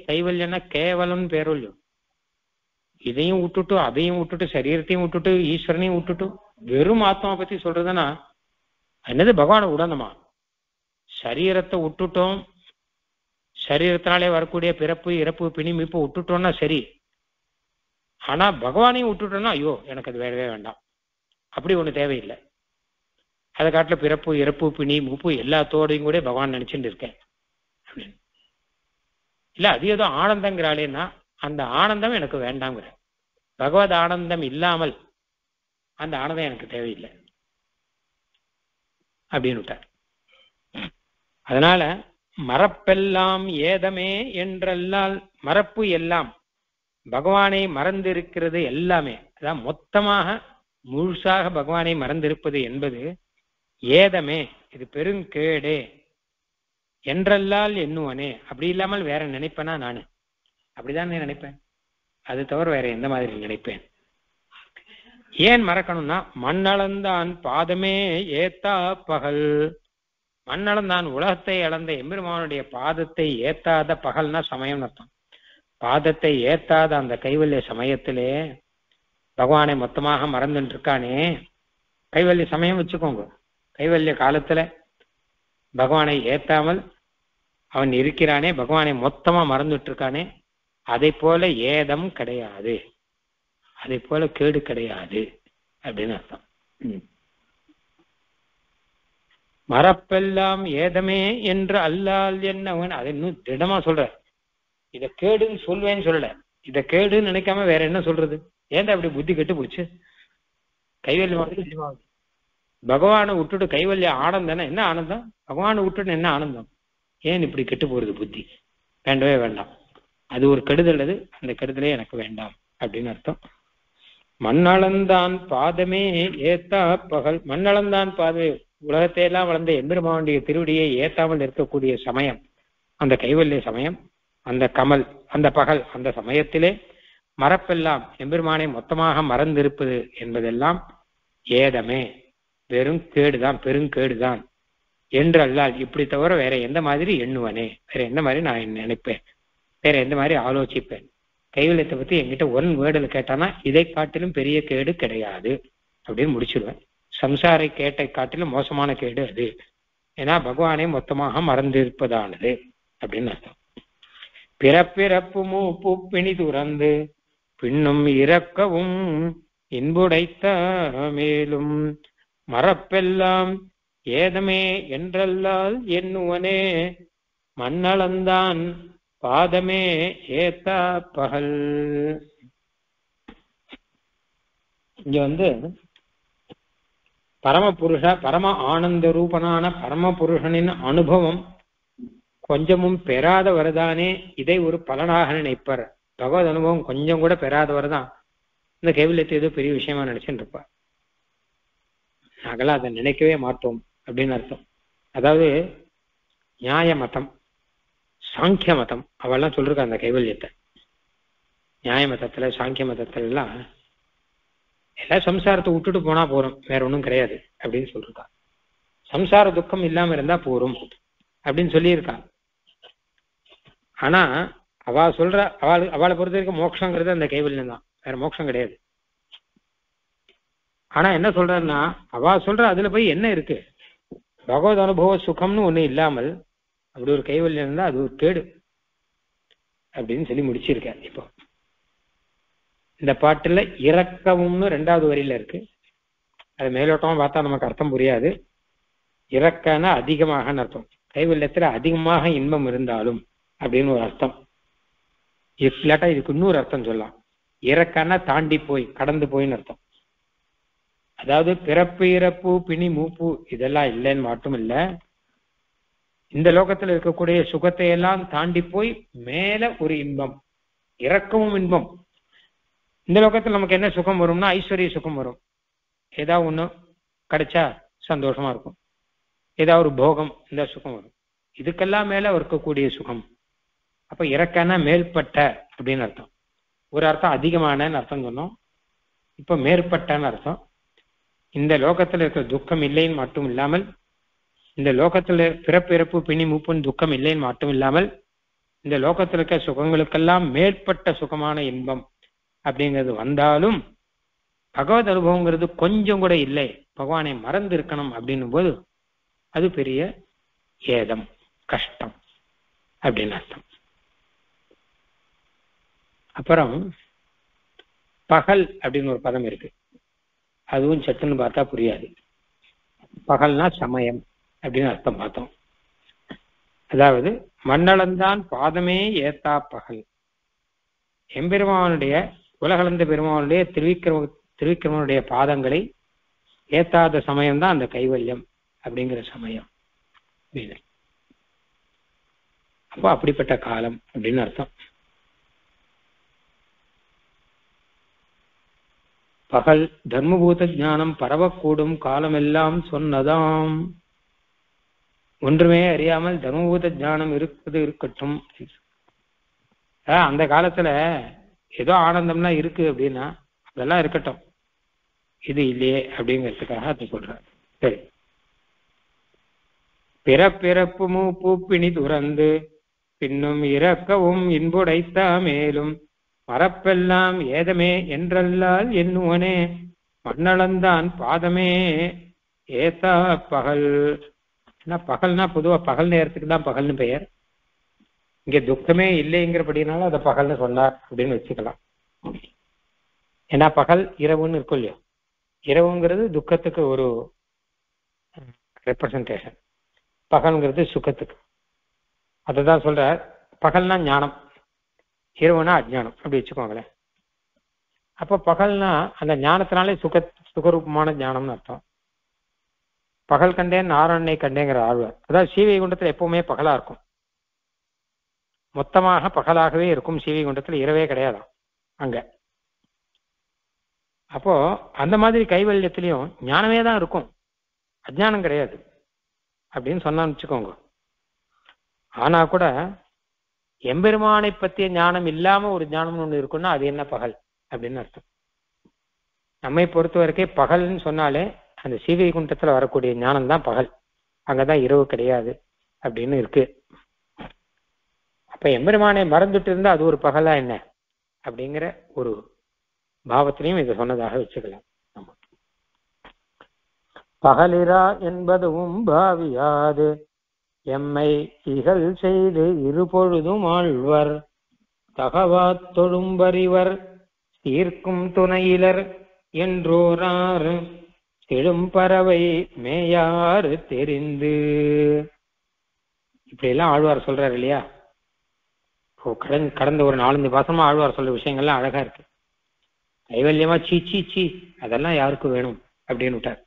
கைவல்யம்னா கேவலம் பேரொல்யம், இதையும் விட்டுட்டு அதையும் விட்டுட்டு சரீரத்தையும் விட்டுட்டு ஈஸ்வரனையும் விட்டுட்டு வெறும் ஆத்மா பத்தி சொல்றதுன்னா என்னது? பகவானை உடனமா சரீரத்தை விட்டுட்டோம், சரீரத்தினாலே வரக்கூடிய பிறப்பு இறப்பு பிணி மீப்பு விட்டுட்டோம்னா சரி, ஆனா பகவானையும் விட்டுட்டோம்னா ஐயோ எனக்கு அது வேறவே வேண்டாம், அப்படி ஒண்ணு தேவையில்லை. அதை காட்டுல பிறப்பு இறப்பு பிணி மூப்பு எல்லாத்தோடையும் கூட பகவான் நினைச்சுட்டு இருக்கேன் அப்படின்னு. இல்ல அது ஏதோ ஆனந்தங்கிறாளேன்னா அந்த ஆனந்தம் எனக்கு வேண்டாங்கிற, பகவத் ஆனந்தம் இல்லாமல் அந்த ஆனந்தம் எனக்கு தேவையில்லை அப்படின்னு விட்டார். அதனால மறப்பெல்லாம் ஏதமே என்றல்லால், மறப்பு எல்லாம் பகவானை மறந்திருக்கிறது எல்லாமே, அதான் மொத்தமாக முழுசாக பகவானை மறந்திருப்பது என்பது ஏதமே, இது பெருங்கேடே. என்றல்லால் எண்ணுவனே, அப்படி இல்லாமல் வேற நினைப்பேனா நானு? அப்படிதான் நினைப்பேன், அது தவிர வேற எந்த மாதிரி நினைப்பேன்? ஏன் மறக்கணும்னா, மண்ணளந்தான் பாதமே ஏத்தா பகல், மண்ணளந்தான் உலகத்தை அளந்த எம்பெருமானுடைய பாதத்தை ஏத்தாத பகல்னா சமயம் அர்த்தம். பாதத்தை ஏத்தாத அந்த கைவல்ய சமயத்திலே பகவானை மொத்தமாக மறந்துட்டு இருக்கானே, கைவல்ய சமயம் வச்சுக்கோங்க, கைவல்ய காலத்துல பகவானை ஏத்தாமல் அவன் இருக்கிறானே, பகவானை மொத்தமா மறந்துட்டு இருக்கானே, அதை போல ஏதம் கிடையாது, அதை போல கேடு கிடையாது அப்படின்னு அர்த்தம். மறப்பெல்லாம் ஏதமே என்று அல்லால் என்னவன், அதை இன்னும் திடமா சொல்ற. இத கேடுன்னு சொல்வேன்னு சொல்லல, இத கேடுன்னு நினைக்காம வேற என்ன சொல்றது? ஏன்டா அப்படி புத்தி கெட்டு போச்சு? கைவல்யம் பகவானை விட்டுட்டு கைவல்ய ஆனந்தம்னா என்ன ஆனந்தம்? பகவானை விட்டுட்டு என்ன ஆனந்தம்? ஏன் இப்படி கெட்டு போறது புத்தி? வேண்டவே வேண்டாம், அது ஒரு கெடுதல், அது அந்த கெடுதலே எனக்கு வேண்டாம் அப்படின்னு அர்த்தம். மண்ணளந்தான் பாதமே ஏத்தா பகல், மண்ணளந்தான் பாதமே, உலகத்தையெல்லாம் வளர்ந்த எம்பெருமானுடைய திருவடியை ஏத்தாமல் இருக்கக்கூடிய சமயம் அந்த கைவல்ய சமயம், அந்த கமல், அந்த பகல், அந்த சமயத்திலே மறப்பெல்லாம் எம்பெருமானை மொத்தமாக மறந்திருப்பது என்பதெல்லாம் ஏதமே, வெறும் கேடுதான், பெருங்கேடுதான் என்றல்லால், இப்படி தவிர வேற எந்த மாதிரி எண்ணுவனே, வேற எந்த மாதிரி நான் நினைப்பேன், வேற எந்த மாதிரி ஆலோசிப்பேன் கைவல்யத்தை பத்தி என்கிட்ட ஒன் வேர்டில் கேட்டானா இதை காட்டிலும் பெரிய கேடு கிடையாது அப்படின்னு முடிச்சிடுவேன். சம்சாரை கேட்டை காட்டிலும் மோசமான கேடு அது. ஏன்னா பகவானே மொத்தமாக மறந்திருப்பதானது அப்படின்னு அர்த்தம். பிறப்பிறப்பு மூப்பு பிணி துறந்து பின்னும் இறக்கவும் இன்புடைத்த மேலும் மறப்பெல்லாம் ஏதமே என்றல்லால் எண்ணுவனே மண்ணளந்தான் பாதமே ஏத்தா பகல். இங்க பரம ஆனந்த ரூபனான பரமபுருஷனின் அனுபவம் கொஞ்சமும் பெறாதவர் தானே இதை ஒரு பலனாக நினைப்பார். பகவத் அனுபவம் கொஞ்சம் கூட பெறாதவர் தான் இந்த கைவல்யத்தை ஏதோ பெரிய விஷயமா நினைச்சுட்டு இருப்பார். நாங்களாம் அதை நினைக்கவே மாட்டோம் அப்படின்னு அர்த்தம். அதாவது நியாய மதம், சாங்கிய மதம் அவெல்லாம் சொல்லிருக்கா அந்த கைவல்யத்தை. நியாய மதத்துல சாங்கிய மதத்துல எல்லாம் சம்சாரத்தை விட்டுட்டு போனா போறோம், வேற ஒன்றும் கிடையாது அப்படின்னு சொல்லிருக்கா. சம்சார துக்கம் இல்லாம இருந்தா போறோம் அப்படின்னு சொல்லியிருக்கா. ஆனா அவளை பொறுத்த வரைக்கும் மோட்சங்கிறது அந்த கைவல்யம் தான், வேற மோட்சம் கிடையாது. ஆனா என்ன சொல்றன்னா அதுல போய் என்ன இருக்கு, பகவத் அனுபவ சுகம்னு ஒண்ணு இல்லாமல் அப்படி ஒரு கைவல்யம் இருந்தா அது ஒரு கேடு அப்படின்னு சொல்லி முடிச்சிருக்க. இப்போ இந்த பாட்டுல இறக்கவும்னு 2வது வரியில இருக்கு. அது மேலோட்டமா பார்த்தா நமக்கு அர்த்தம் புரியாது. இறக்கன்னா அதிகமாக அர்த்தம். கைவல்யத்துல அதிகமாக இன்பம் இருந்தாலும் அப்படின்னு ஒரு அர்த்தம். இல்லாட்டா இதுக்கு இன்னொரு அர்த்தம் சொல்லலாம். இறக்கன்னா தாண்டி போய், கடந்து போயின்னு அர்த்தம். அதாவது பிறப்பு இறப்பு பிணி மூப்பு இதெல்லாம் இல்லைன்னு மட்டும் இல்ல, இந்த லோகத்துல இருக்கக்கூடிய சுகத்தை எல்லாம் தாண்டி போய் மேல ஒரு இன்பம், இறக்கவும் இன்பம். இந்த லோகத்துல நமக்கு என்ன சுகம் வரும்னா ஐஸ்வர்ய சுகம் வரும். ஏதாவது ஒண்ணு கிடைச்சா சந்தோஷமா இருக்கும், ஏதாவது ஒரு போகம், இந்த சுகம் வரும். இதுக்கெல்லாம் மேல இருக்கக்கூடிய சுகம். அப்ப இறக்கன்னா மேற்பட்ட அப்படின்னு அர்த்தம். ஒரு அர்த்தம் அதிகமான அர்த்தம் சொன்னோம், இப்ப மேற்பட்டன்னு அர்த்தம். இந்த லோகத்துல இருக்கிற துக்கம் இல்லைன்னு மட்டும் இல்லாமல், இந்த லோகத்துல பிறப்பிறப்பு பிணி மூப்புன்னு துக்கம் இல்லைன்னு மட்டும் இல்லாமல், இந்த லோகத்துல இருக்க சுகங்களுக்கெல்லாம் மேற்பட்ட சுகமான இன்பம் அப்படிங்கிறது வந்தாலும் பகவத் அனுபவங்கிறது கொஞ்சம் கூட இல்லை, பகவானை மறந்து இருக்கணும் அப்படின்னும் போது அது பெரிய ஏதம், கஷ்டம் அப்படின்னு அர்த்தம். அப்புறம் பகல் அப்படின்னு ஒரு பதம் இருக்கு. அதுவும் சட்டுன்னு பார்த்தா புரியாது. பகல்னா சமயம் அப்படின்னு அர்த்தம் பார்த்தோம். அதாவது மண்ணளந்தான் பாதமே ஏத்தா பகல். எம்பெருமானுடைய உலகளந்த பெருமானுடைய திருவிக்கிரமனுடைய பாதங்களை ஏத்தாத சமயம்தான் அந்த கைவல்யம் அப்படிங்கிற சமயம். அப்போ அப்படிப்பட்ட காலம் அப்படின்னு அர்த்தம். பகல் தர்மபூத ஞானம் பரவக்கூடும் காலமெல்லாம் சொன்னதாம். ஒன்றுமே அறியாமல் தர்மபூத ஞானம் இருக்கட்டும். அந்த காலத்துல ஏதோ ஆனந்தம்லாம் இருக்கு அப்படின்னா அதெல்லாம் இருக்கட்டும், இது இல்லையே அப்படிங்கிறதுக்காக அதை சொல்றாரு. சரி, பிறப்பிறப்பு மூப்பு பிணி துறந்து பின்னும் இறக்கவும் இன்புடைத்த மேலும் மறப்பெல்லாம் ஏதமே என்றல்லால் எண்ணுவனே மண்ணளந்தான் பாதமே ஏத்தா பகல். பகல்னா பொதுவா பகல் நேரத்துக்கு தான் பகல்னு பெயர். இங்க துக்கமே இல்லைங்கிறபடினால அதை பகல்னு சொன்னார் அப்படின்னு வச்சுக்கலாம். ஏன்னா பகல் இரவுன்னு இருக்கும் இல்லையோ, இரவுங்கிறது துக்கத்துக்கு ஒரு ரெப்ரசன்டேஷன், பகல்ங்கிறது சுகத்துக்கு. அதுதான் சொல்ற. பகல்னா ஞானம், இரவுனா அஜ்ஞானம் அப்படி வச்சுக்கோங்களேன். அப்ப பகல்னா அந்த ஞானத்தினாலே சுகரூபமான ஞானம்னு அர்த்தம். பகல் கண்டேன் நாராயணனை கண்டேங்கிற ஆழ்வார். அதாவது ஸ்ரீவைகுண்டத்துல எப்பவுமே பகலா இருக்கும், மொத்தமாக பகலாகவே இருக்கும். ஸ்ரீவைகுண்டத்துல இரவே கிடையாதாம் அங்க. அப்போ அந்த மாதிரி கைவல்யத்திலையும் ஞானமே தான் இருக்கும், அஜ்ஞானம் கிடையாது அப்படின்னு சொன்னான்னு வச்சுக்கோங்க. ஆனா கூட எம்பெருமானை பற்றிய ஞானம் இல்லாம ஒரு ஞானம் ஒண்ணு இருக்குன்னா அது என்ன பகல் அப்படின்னு அர்த்தம். நம்மை பொறுத்த வரைக்கும் பகல்னு சொன்னாலே அந்த ஸ்ரீவைகுண்டத்துல வரக்கூடிய ஞானம் தான் பகல், அங்கதான் இரவு கிடையாது அப்படின்னு இருக்கு. அப்ப எம்பெருமானை மறந்துட்டு இருந்தா அது ஒரு பகலா என்ன? அப்படிங்கிற ஒரு பாவத்திலையும் இதை சொன்னதாக வச்சுக்கலாம். ஆமா. பகலிரா என்பதுவும் பாவியாது எம்மை இகழ் செய்து இருபொழுதும் ஆழ்வர் தகவாத் தொழும்பறிவர் தீர்க்கும் துணையிலர் என்றோராறு செழும் பறவை மேயாறு தெரிந்து. இப்படி எல்லாம் ஆழ்வார் சொல்றாரு இல்லையா? கடந்த ஒரு 4-5 மாசமா ஆழ்வார் சொல்ற விஷயங்கள்லாம் அழகா இருக்கு. கைவல்யமா சீ சீ சீ அதெல்லாம் யாருக்கு வேணும் அப்படின்னு விட்டார்.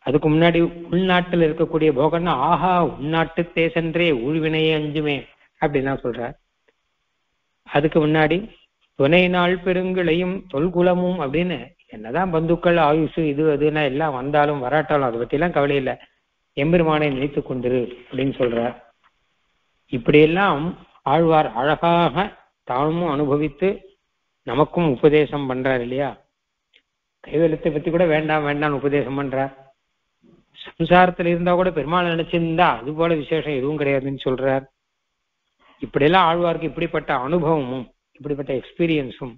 அதுக்கு முன்னாடி உள்நாட்டில் இருக்கக்கூடிய போகன்னா ஆஹா உள்நாட்டு தேசன்றே ஊழ்வினையே அஞ்சுமே அப்படின்லாம் சொல்றார். அதுக்கு முன்னாடி துணை நாள் பெருங்களையும் தொல்குலமும் அப்படின்னு என்னதான் பந்துக்கள் ஆயுசு இது அதுன்னா எல்லாம் வந்தாலும் வராட்டாலும் அதை பத்தி எல்லாம் கவலை இல்லை, எம்பெருமானை நினைத்து கொண்டிரு அப்படின்னு சொல்றார். இப்படியெல்லாம் ஆழ்வார் அழகாக தானும் அனுபவித்து நமக்கும் உபதேசம் பண்றார் இல்லையா? கைவல்யத்தை பத்தி கூட வேண்டாம் வேண்டாம்னு உபதேசம் பண்றார். சம்சாரத்துல இருந்தா கூட பெருமாள் நினைச்சிருந்தா அது போல விசேஷம் எதுவும் கிடையாதுன்னு சொல்றார். இப்படியெல்லாம் ஆழ்வாருக்கு இப்படிப்பட்ட அனுபவமும் இப்படிப்பட்ட எக்ஸ்பீரியன்ஸும்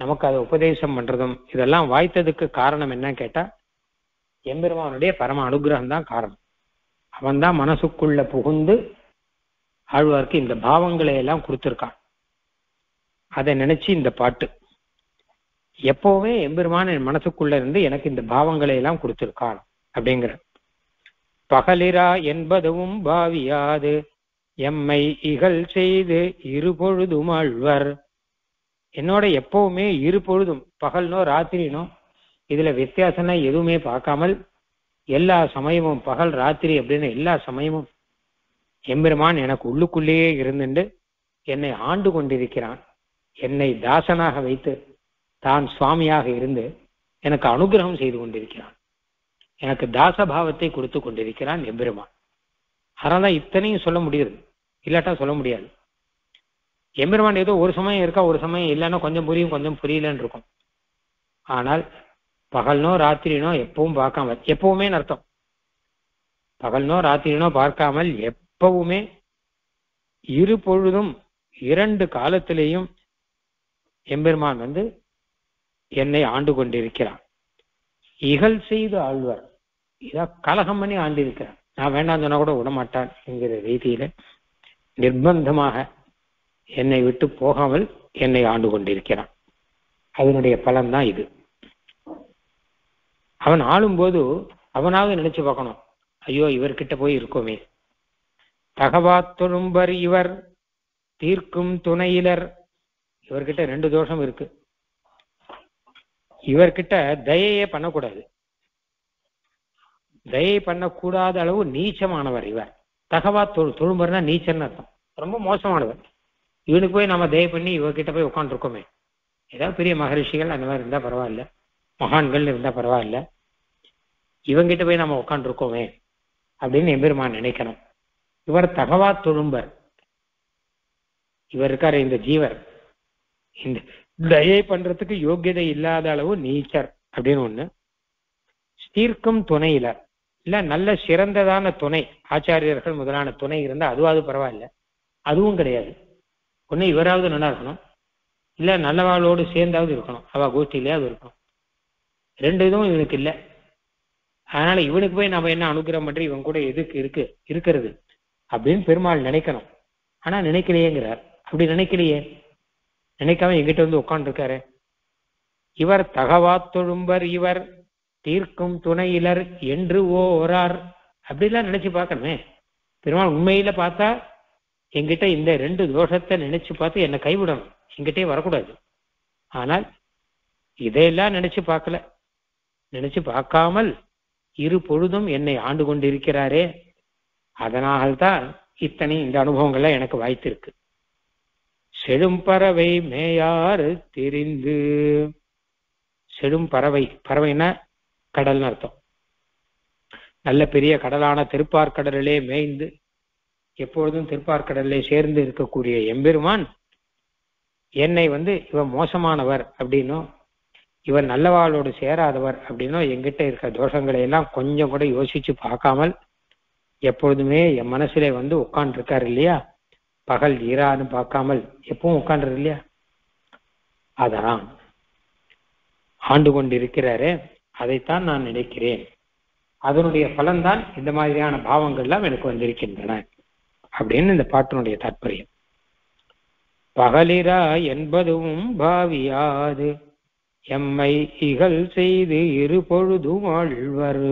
நமக்கு அதை உபதேசம் பண்றதும் இதெல்லாம் வாய்த்ததுக்கு காரணம் என்ன கேட்டா எம்பெருமானுடைய பரம அனுகிரகம் தான் காரணம். அவன் தான் மனசுக்குள்ள புகுந்து ஆழ்வாருக்கு இந்த பாவங்களை எல்லாம் கொடுத்திருக்கான். அதை நினைச்சு இந்த பாட்டு எப்பவுமே எம்பெருமான் என் மனசுக்குள்ள இருந்து எனக்கு இந்த பாவங்களை எல்லாம் கொடுத்திருக்கான் அப்படிங்கிற. பகலிரா என்பதுவும் பாவியாது எம்மை இகழ் செய்து இருபொழுதும் ஆழ்வர். என்னோட எப்பவுமே இருபொழுதும் பகல்னோ ராத்திரினோ இதுல வித்தியாசம்னா எதுவுமே பார்க்காமல் எல்லா சமயமும் பகல் ராத்திரி அப்படின்னு எல்லா சமயமும் எம்பெருமான் எனக்கு உள்ளுக்குள்ளேயே இருந்துட்டு என்னை ஆண்டு கொண்டிருக்கிறான். என்னை தாசனாக வைத்து தான் சுவாமியாக இருந்து எனக்கு அனுகிரகம் செய்து கொண்டிருக்கிறான். எனக்கு தாசபாவத்தை கொடுத்து கொண்டிருக்கிறான் எம்பெருமான். அதனாலதான் இத்தனையும் சொல்ல முடியுது, இல்லாட்டா சொல்ல முடியாது. எம்பெருமான் ஏதோ ஒரு சமயம் இருக்கா ஒரு சமயம் இல்லைன்னா கொஞ்சம் புரியும் கொஞ்சம் புரியலன்னு இருக்கும். ஆனால் பகல்னோ ராத்திரினோ எப்பவும் பார்க்காமல், எப்பவுமே அர்த்தம் பகல்னோ ராத்திரினோ பார்க்காமல் எப்பவுமே இரு பொழுதும் 2 காலத்திலேயும் எம்பெருமான் என்னை ஆண்டு கொண்டிருக்கிறான். இகழ் செய்து ஆழ்வார் இதா கலகம் பண்ணி ஆண்டு இருக்கிறான். நான் வேண்டாம் சொன்னா கூட விடமாட்டான் என்கிற ரீதியில நிர்பந்தமாக என்னை விட்டு போகாமல் என்னை ஆண்டு கொண்டிருக்கிறான். அதனுடைய பலன்தான் இது. அவன் ஆளும்போது அவனாவது நினைச்சு பார்க்கணும், ஐயோ இவர்கிட்ட போய் இருக்கோமே. தகவாத்தொழும்பர் இவர் தீர்க்கும் துணையிலர். இவர்கிட்ட 2 தோஷம் இருக்கு. இவர்கிட்ட தயையே பண்ணக்கூடாது. தயை பண்ணக்கூடாத அளவு நீச்சமானவர் இவர். தகவா தொழும்பர்னா நீச்சன்னு அர்த்தம், ரொம்ப மோசமானவர். இவனுக்கு போய் நம்ம தயை பண்ணி இவர்கிட்ட போய் உட்காந்துருக்கோமே. ஏதாவது பெரிய மகரிஷிகள் அந்த மாதிரி இருந்தா பரவாயில்ல, மகான்கள் இருந்தா பரவாயில்ல, இவங்கிட்ட போய் நம்ம உட்காந்துருக்கோமே அப்படின்னு எம்பெருமான் நினைக்கணும். இவர் தகவா தொழும்பர். இவர் இருக்காரு இந்த ஜீவர், இந்த தயை பண்றதுக்கு யோக்கியதை இல்லாத அளவு நீச்சர் அப்படின்னு ஒண்ணு. தீர்க்கும் துணையிலர், இல்ல நல்ல சிறந்ததான துணை ஆச்சாரியர்கள் முதலான துணை இருந்தா அதுவாது பரவாயில்ல, அதுவும் கிடையாது. ஒண்ணு இவராவது நல்லா இருக்கணும், இல்ல நல்லவாளோடு சேர்ந்தாவது இருக்கணும், அவ கோஷ்டியிலேயாவது இருக்கணும். 2 இதுவும் இவனுக்கு இல்லை. அதனால இவனுக்கு போய் நம்ம என்ன அனுகிரகம் பண்ற, இவன் கூட எதுக்கு இருக்கிறது அப்படின்னு பெருமாள் நினைக்கணும். ஆனா நினைக்கலையேங்கிறார். அப்படி நினைக்கலையே, நினைக்காம எங்கிட்ட உட்காந்துருக்காரு. இவர் தகவாத்தொழும்பர் இவர் தீர்க்கும் துணையிலர் என்று ஓரார் அப்படிலாம் நினைச்சு பார்க்கணுமே. பெருமாள் உண்மையில பார்த்தா என்கிட்ட இந்த 2 தோஷத்தை நினைச்சு பார்த்து என்னை கைவிடணும், என்கிட்டே வரக்கூடாது. ஆனால் இதையெல்லாம் நினைச்சு பார்க்கல. நினைச்சு பார்க்காமல் இரு பொழுதும் என்னை ஆண்டு கொண்டிருக்கிறாரே, அதனால்தான் இத்தனை இந்த அனுபவங்கள்லாம் எனக்கு வாய்த்திருக்கு. செழும் பறவை மேயாறு தெரிந்து. செழும் பறவை, பறவைன்னா கடல்னு அர்த்தம். நல்ல பெரிய கடலான திருப்பார்கடலிலே மேய்ந்து எப்பொழுதும் திருப்பார்கடலிலே சேர்ந்து இருக்கக்கூடிய எம்பெருமான் என்னை இவன் மோசமானவர் அப்படின்னும் இவர் நல்லவாளோடு சேராதவர் அப்படின்னும் என்கிட்ட இருக்க தோஷங்களை எல்லாம் கொஞ்சம் கூட யோசிச்சு பார்க்காமல் எப்பொழுதுமே என் மனசுல உட்கார்ந்து இருக்காரு இல்லையா. பகல் ஈரான்னு பார்க்காமல் எப்பவும் உட்கார்ந்து இல்லையா. அதான் ஆண்டு கொண்டிருக்கிறாரே அதைத்தான் நான் நினைக்கிறேன். அதனுடைய பலன்தான் இந்த மாதிரியான பாவங்கள்லாம் எனக்கு வந்திருக்கின்றன அப்படின்னு இந்த பாட்டினுடைய தாற்பயம். பகலிரா என்பதும் பாவியாது எம்மை இகழ் செய்து இரு பொழுதும் ஆழ்வர்.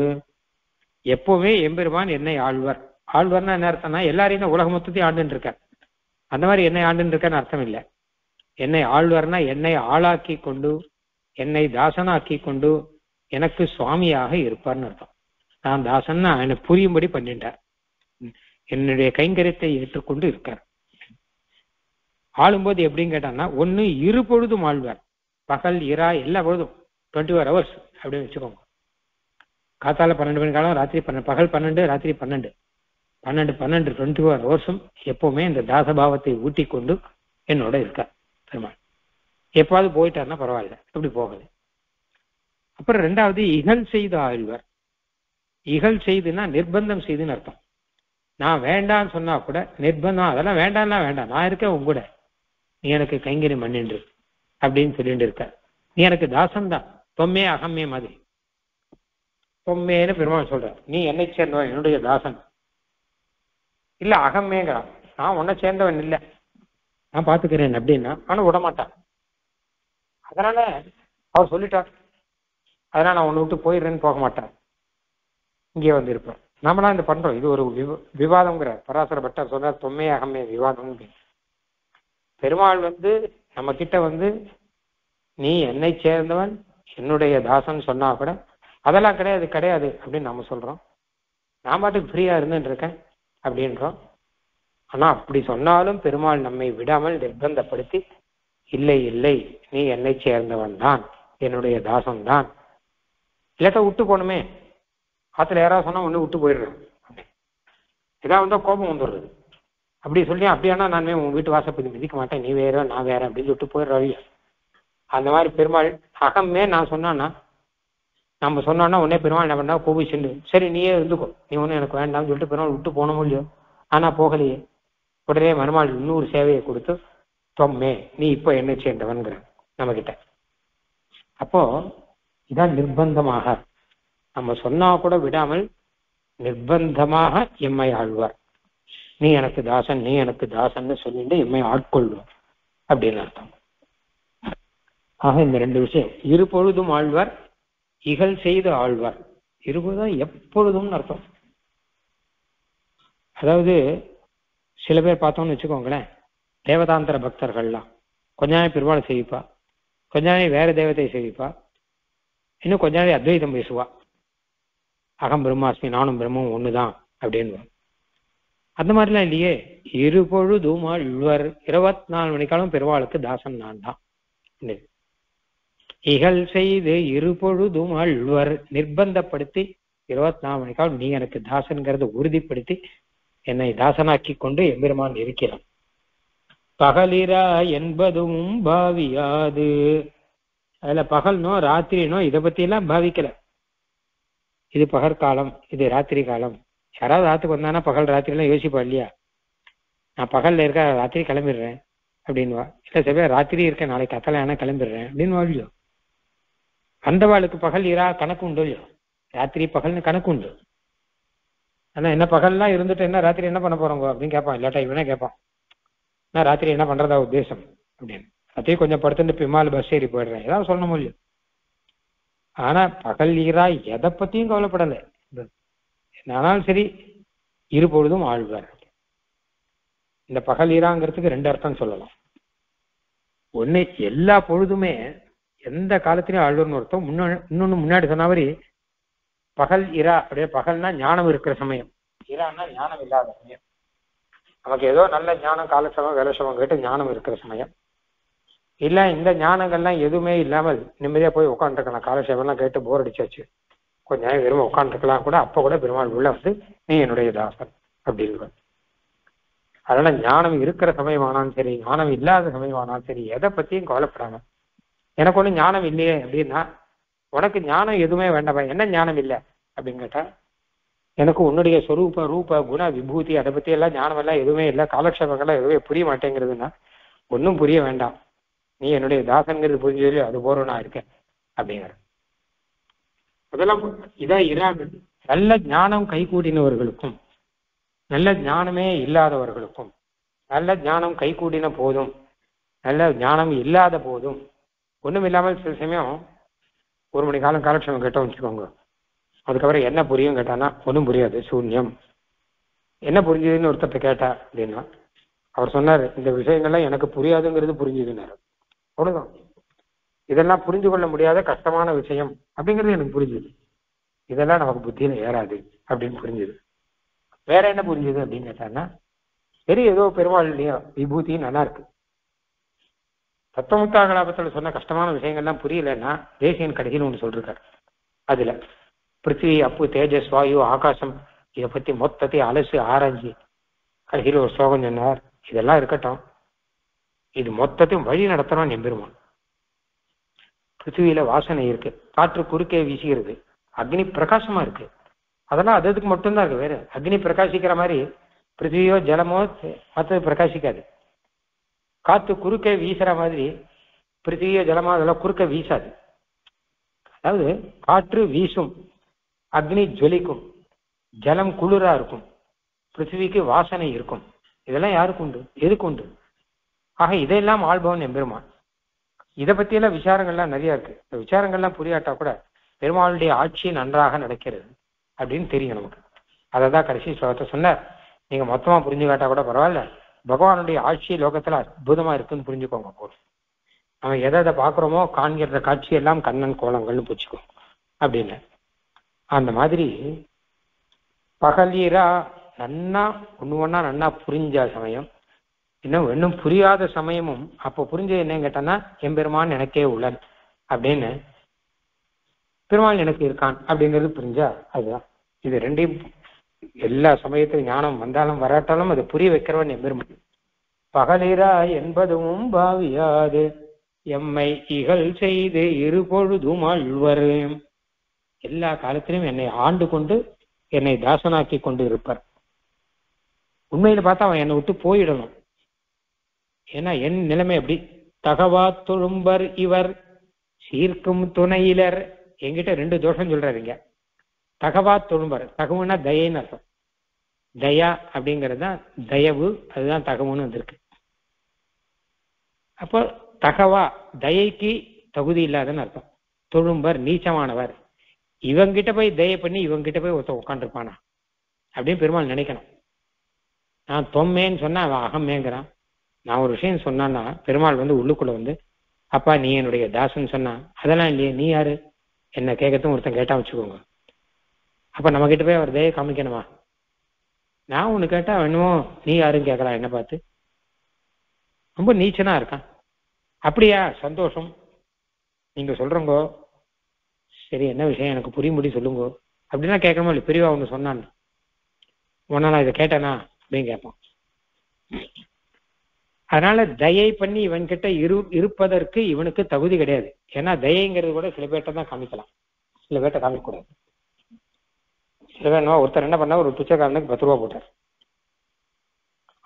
எப்பவுமே எம்பெருமான் என்னை ஆழ்வர். ஆழ்வர்னா என்ன அர்த்தம்னா எல்லாரையும் உலக மொத்தத்தையும் ஆண்டுன்னு இருக்கார். அந்த மாதிரி என்னை ஆண்டுன்னு இருக்கான்னு அர்த்தம் இல்லை. என்னை ஆழ்வர்னா என்னை ஆளாக்கி கொண்டு, என்னை தாசனாக்கி கொண்டு எனக்கு சுவாமியாக இருப்பார்னு அர்த்தம். நான் தாசன்னா எனக்கு புரியும்படி பண்ணிட்டார். என்னுடைய கைங்கரியத்தை ஏற்றுக்கொண்டு இருக்கார். ஆளும்போது எப்படின்னு கேட்டான்னா, ஒன்னு இரு பொழுதும் ஆழ்வார். பகல் இரா எல்லா பொழுதும் 24 hours அப்படின்னு வச்சுக்கோங்க. காத்தால 12 மணி காலம், ராத்திரி 12, பகல் 12, ராத்திரி 12, 24 hours எப்பவுமே இந்த தாசபாவத்தை ஊட்டி கொண்டு என்னோட இருக்கார் பெருமாள். எப்பாவது போயிட்டாருன்னா பரவாயில்ல, எப்படி போகல. அப்புறம் ரெண்டாவது இகழ் செய்து ஆழ்வார். இகழ் செய்துன்னா நிர்பந்தம் செய்துன்னு அர்த்தம். நான் வேண்டான்னு சொன்னா கூட நிர்பந்தம், அதெல்லாம் வேண்டாம்னா வேண்டாம், நான் இருக்கேன் உங்க கூட, நீ எனக்கு கைங்கரியம் பண்ணின்று அப்படின்னு சொல்லிட்டு இருக்க. நீ எனக்கு தாசன் தான், தொம்மே அகம்மே மாதிரி. தொம்மேன்னு பெருமாள் சொல்ற, நீ என்னை சேர்ந்தவன், என்னுடைய தாசன் இல்ல அகம்மேங்கிறான். நான் உன்னை சேர்ந்தவன் இல்லை, நான் பாத்துக்கிறேன் அப்படின்னா ஆனா விடமாட்டான். அதனால அவர் சொல்லிட்டார், அதனால நான் உன்னை விட்டு போயிடுறேன்னு போக மாட்டார், இங்கே வந்து இருப்பேன். நாமலாம் இந்த பண்றோம். இது ஒரு விவாதம்ங்கிற பராசர பட்டர் சொன்னார், தொம்மே அகமே விவாதம். பெருமாள் நம்ம கிட்ட நீ என்னை சேர்ந்தவன், என்னுடைய தாசன் சொன்னா கூட அதெல்லாம் கிடையாது கிடையாது அப்படின்னு நாம சொல்றோம். நான் பாட்டுக்கு ஃப்ரீயா இருந்துட்டு இருக்கேன் அப்படின்றோம். ஆனா அப்படி சொன்னாலும் பெருமாள் நம்மை விடாமல் நிர்பந்தப்படுத்தி, இல்லை இல்லை நீ என்னை சேர்ந்தவன் தான், என்னுடைய தாசன் தான், இல்லாட்ட விட்டு போகணுமே. ஆத்துல யாராவது சொன்னா ஒண்ணு விட்டு போயிடுறேன், ஏதாவது கோபம் வந்துடுறது. அப்படி சொல்லி அப்படியானா நான் உன் வீட்டு வாசப்படி மிதிக்க மாட்டேன், நீ வேற நான் வேற அப்படின்னு விட்டு போயிடுறாங்க. அந்த மாதிரி பெருமாள் அகமே நான் சொன்னான்னா, நம்ம சொன்னோன்னா உடனே பெருமாள் என்ன பண்ணா கோபிச்சுண்டு, சரி நீயே இருந்துக்கோ, நீ ஒன்றும் எனக்கு வேண்டாம்னு சொல்லிட்டு பெருமாள் விட்டு போனோமோ இல்லையோ. ஆனா போகலையே. உடனே மறுநாள் இன்னொரு சேவையை கொடுத்து, தொம்மே நீ இப்போ என்னை சேர்ந்தவன்கிற நம்ம கிட்ட. அப்போ இதான் நிர்பந்தமாக நம்ம சொன்னா கூட விடாமல் நிர்பந்தமாக எம்மை ஆழ்வார். நீ எனக்கு தாசன், நீ எனக்கு தாசன்னு சொல்லிட்டு எம்மை ஆட்கொள்வார் அப்படின்னு அர்த்தம். ஆக இந்த ரெண்டு விஷயம், இரு பொழுதும் ஆழ்வார், இகழ் செய்து ஆழ்வார். இருபதும் எப்பொழுதும் அர்த்தம். அதாவது சில பேர் பார்த்தோம்னு வச்சுக்கோங்களேன், தேவதாந்திர பக்தர்கள்லாம் கொஞ்ச நாள் பெருமாள் சேவிப்பா, கொஞ்ச நாள் வேற தேவதை சேவிப்பா, இன்னும் கொஞ்ச நாள் அத்வைதம் பேசுவா, அகம் பிரம்மாஸ்மி நானும் பிரம்மம் ஒண்ணுதான் அப்படின்னு. அந்த மாதிரிலாம் இல்லையே. இரு பொழுதும் ஆழ்வார், 24 மணிக்காலம் பெருமாளுக்கு தாசன் நான் தான். இகழ் செய்து இரு பொழுதும் ஆழ்வார், நிர்பந்தப்படுத்தி 24 மணிக்காலம் நீ எனக்கு தாசன்கிறத உறுதிப்படுத்தி என்னை தாசனாக்கி கொண்டு எம்பெருமான் இருக்கிறான். பகலிரா என்பதும் பாவியாது. அதுல பகல்னோ ராத்திரினோ இதை பத்தி எல்லாம் பாவிக்கல. இது பகற்காலம், இது ராத்திரி காலம். யாராவது ராத்துக்கு வந்தானா பகல் ராத்திரி எல்லாம் யோசிப்பா இல்லையா, நான் பகல்ல இருக்க ராத்திரி கிளம்பிடுறேன் அப்படின்வா. இல்ல சில பேர் ராத்திரி இருக்க நாளைக்கு அத்தலை ஆனா கிளம்பிடுறேன் அப்படின்னு இல்லையோ. அந்த வாளுக்கு பகல் இரா கணக்கு உண்டு இல்லையோ, ராத்திரி பகல்னு கணக்கு உண்டு. ஆனா என்ன பகல்லாம் இருந்துட்டு என்ன ராத்திரி என்ன பண்ண போறோங்க அப்படின்னு கேட்பான். இல்லாட்டா இவனே கேட்பான், நான் ராத்திரி என்ன பண்றதா உத்தேசம் அப்படின்னு. அதையும் கொஞ்சம் படுத்துட்டு பிமால் பஸ் ஏறி போயிடுறேன், ஏதாவது சொல்லணும் இல்லையோ. ஆனா பகல் ஈரா எதை பத்தியும் கவலைப்படலை. ஆனாலும் சரி இரு பொழுதும் ஆழ்வார். இந்த பகல் ஈராங்கிறதுக்கு ரெண்டு அர்த்தம் சொல்லலாம். ஒண்ணு எல்லா பொழுதுமே எந்த காலத்திலையும் ஆழ்வார்னு அர்த்தம். இன்னொன்னு முன்னாடி சொன்ன மாதிரி பகல் இரா அப்படியே, பகல்னா ஞானம் இருக்கிற சமயம், இரான்னா ஞானம் இல்லாத சமயம். நமக்கு ஏதோ நல்ல ஞானம் காலசமம் வேலைசமம் கேட்டு ஞானம் இருக்கிற சமயம். இல்ல இந்த ஞானங்கள்லாம் எதுவுமே இல்லாமல் நிம்மதியா போய் உட்காந்துருக்கலாம், காலசேவம்லாம் கேட்டு போர் அடிச்சாச்சு, கொஞ்ச நேரம் வெறும் உட்காந்துருக்கலாம் கூட, அப்ப கூட பெருமாள் உள்ள நீ என்னுடைய தாசன் அப்படின்னு. அதனால ஞானம் இருக்கிற சமயமானாலும் சரி, ஞானம் இல்லாத சமயமானாலும் சரி, எதை பத்தியும் கவலைப்படாம. எனக்கு ஒண்ணு ஞானம் இல்லையே அப்படின்னா, உனக்கு ஞானம் எதுவுமே வேண்டாமா, என்ன ஞானம் இல்லை அப்படின்னு கேட்டா, எனக்கு உன்னுடைய சொரூப ரூப குண விபூதி அதை பத்தி எல்லாம் ஞானம் எல்லாம் எதுவுமே இல்லை, காலக்ஷேபங்கள்லாம் எதுவுமே புரிய மாட்டேங்கிறதுன்னா ஒன்றும் புரிய வேண்டாம். நீ என்னுடைய தாசன்கிறது புரிஞ்சு அது போறோம் நான் இருக்கேன் அப்படிங்கிற. அதெல்லாம் இதான் இராமல் நல்ல ஞானம் கைகூடினவர்களுக்கும் நல்ல ஞானமே இல்லாதவர்களுக்கும் நல்ல ஞானம் கைகூடின போதும் நல்ல ஞானம் இல்லாத போதும் ஒண்ணும் இல்லாமல் சில சமயம் 1 மணி காலம் காலட்சேபம் கேட்டோம் வச்சுக்கோங்க. அதுக்கப்புறம் என்ன புரியும் கேட்டானா ஒன்றும் புரியாது, சூன்யம். என்ன புரிஞ்சுதுன்னு ஒருத்தர் கேட்டா அப்படின்னா அவர் சொன்னார், இந்த விஷயங்கள்லாம் எனக்கு புரியாதுங்கிறது புரிஞ்சுதுன்னாரு. அவ்வளவுதான். இதெல்லாம் புரிந்து கொள்ள முடியாத கஷ்டமான விஷயம் அப்படிங்கிறது எனக்கு புரிஞ்சுது. இதெல்லாம் நமக்கு புத்தியில ஏறாது அப்படின்னு புரிஞ்சுது. வேற என்ன புரிஞ்சுது அப்படின்னு கேட்டான்னா சரி ஏதோ பெருமாள் இல்லையா விபூதி நல்லா இருக்கு. தத்துவமுக்தாகலாபத்தில் சொன்ன கஷ்டமான விஷயங்கள்லாம் புரியலன்னா தேசியன் கடைசியில் ஒன்று சொல்றாரு. அதுல பிருத்திவி அப்பு தேஜஸ் வாயு ஆகாசம் இதை பத்தி மொத்தத்தை அலசு ஆராய்ச்சி கடைசியில் ஒரு ஸ்லோகம் சொன்னார். இதெல்லாம் இருக்கட்டும், இது மொத்தத்தையும் வழி நடத்தணும் எம்பெருமான். பிருத்திவியில வாசனை இருக்கு, காற்று குறுக்கே வீசுகிறது, அக்னி பிரகாசமா இருக்கு, அதெல்லாம் அதுக்கு மட்டும்தான் இருக்கு. வேற அக்னி பிரகாசிக்கிற மாதிரி பிருத்திவியோ ஜலமோ மற்றது பிரகாசிக்காது. காத்து குறுக்கே வீசுற மாதிரி பிருத்திவியோ ஜலமோ அதெல்லாம் குறுக்க வீசாது. அதாவது காற்று வீசும், அக்னி ஜொலிக்கும், ஜலம் குளிரா இருக்கும், பிருத்திவிக்கு வாசனை இருக்கும். இதெல்லாம் யாருக்கு உண்டு? எதுக்கு உண்டு? ஆக இதையெல்லாம் ஆள்பவன் எம்பெருமான். இதை பற்றியெல்லாம் விசாரங்கள்லாம் நிறைய இருக்கு. இந்த விசாரங்கள்லாம் புரியாட்டா கூட பெருமாளுடைய ஆட்சி நன்றாக நடக்கிறது அப்படின்னு தெரியும் நமக்கு. அதை தான் கடைசி ஸ்லோகத்தை சொன்னார். நீங்க மொத்தமா புரிஞ்சு காட்டா கூட பரவாயில்ல, பகவானுடைய ஆட்சி லோகத்துல அற்புதமா இருக்குன்னு புரிஞ்சுக்கோங்க போதும். நம்ம எதை பாக்குறோமோ காண்கிற காட்சி எல்லாம் கண்ணன் கோலங்கள்னு புரிச்சுக்கோங்க அப்படின்னு. அந்த மாதிரி பகலீரா நன்னா ஒண்ணு நன்னா புரிஞ்ச சமயம், இன்னும் புரியாத சமயமும் அப்போ புரிஞ்சது என்னன்னு கேட்டான்னா எம்பெருமான் எனக்கே உள்ளன் அப்படின்னு, பெருமாள் எனக்கு இருக்கான் அப்படிங்கிறது புரிஞ்சா அதுதான். இது ரெண்டையும் எல்லா சமயத்திலும் ஞானம் வந்தாலும் வராட்டாலும் அது புரிய வைக்கிறவன் எம்பெருமான். பகலிரா என்பதும் பாவியாது எம்மை இகழ் செய்து இருபொழுதும் ஆழ்வர். எல்லா காலத்திலும் என்னை ஆண்டு கொண்டு என்னை தாசனாக்கி கொண்டு இருப்பார். உண்மையில பார்த்தா அவன் என்னை விட்டு போயிடணும். ஏன்னா என் நிலைமை எப்படி? தகவா தொழும்பர் இவர் சீர்க்கும் துணையிலர். என்கிட்ட 2 தோஷம் சொல்றாருங்க. தகவா தொழும்பர், தகவுன்னா தயைன்னு அர்த்தம். தயா அப்படிங்கிறது தான் தயவு, அதுதான் தகவுன்னு வந்திருக்கு. அப்போ தகவா தயைக்கு தகுதி இல்லாதன்னு அர்த்தம். தொழும்பர் நீச்சமானவர், இவங்கிட்ட போய் தயை பண்ணி இவங்கிட்ட போய் ஒருத்தன் உட்காந்துருப்பானா அப்படின்னு பெருமாள் நினைக்கணும். நான் தொம்மேன்னு சொன்னா அவன் அகமேங்கிறான். நான் ஒரு விஷயம் சொன்னான்னா பெருமாள் உள்ளுக்குள்ள அப்பா நீ என்னுடைய தாசன் சொன்னா, அதெல்லாம் இல்லையே நீ யாரு என்ன கேட்கறதும் ஒருத்தன் கேட்டா வச்சுக்கோங்க. அப்ப நம்ம கிட்ட போய் அவர் தயை காமிக்கணுமா? நான் ஒண்ணு கேட்டா என்னமோ நீ யாருன்னு கேட்கலாம் என்ன பார்த்து. ரொம்ப நீச்சனா இருக்கான். அப்படியா, சந்தோஷம், நீங்க சொல்றங்கோ, சரி என்ன விஷயம் எனக்கு புரியும்படி சொல்லுங்க அப்படின்னா கேட்கணுமா இல்லை? பெரியவா ஒண்ணு சொன்னான் உன்ன நான் இதை கேட்டேனா அப்படின்னு கேட்பான். அதனால தயை பண்ணி இவன்கிட்ட இருப்பதற்கு இவனுக்கு தகுதி கிடையாது. ஏன்னா தயைங்கிறது கூட சில பேர்ட்ட தான் காமிக்கலாம், சில பேர்ட்ட காமிக்கக்கூடாது. சில பேர் ஒருத்தர் என்ன பண்ணா, ஒரு பிச்சைக்காரனுக்கு 10 ரூபா போட்டார்.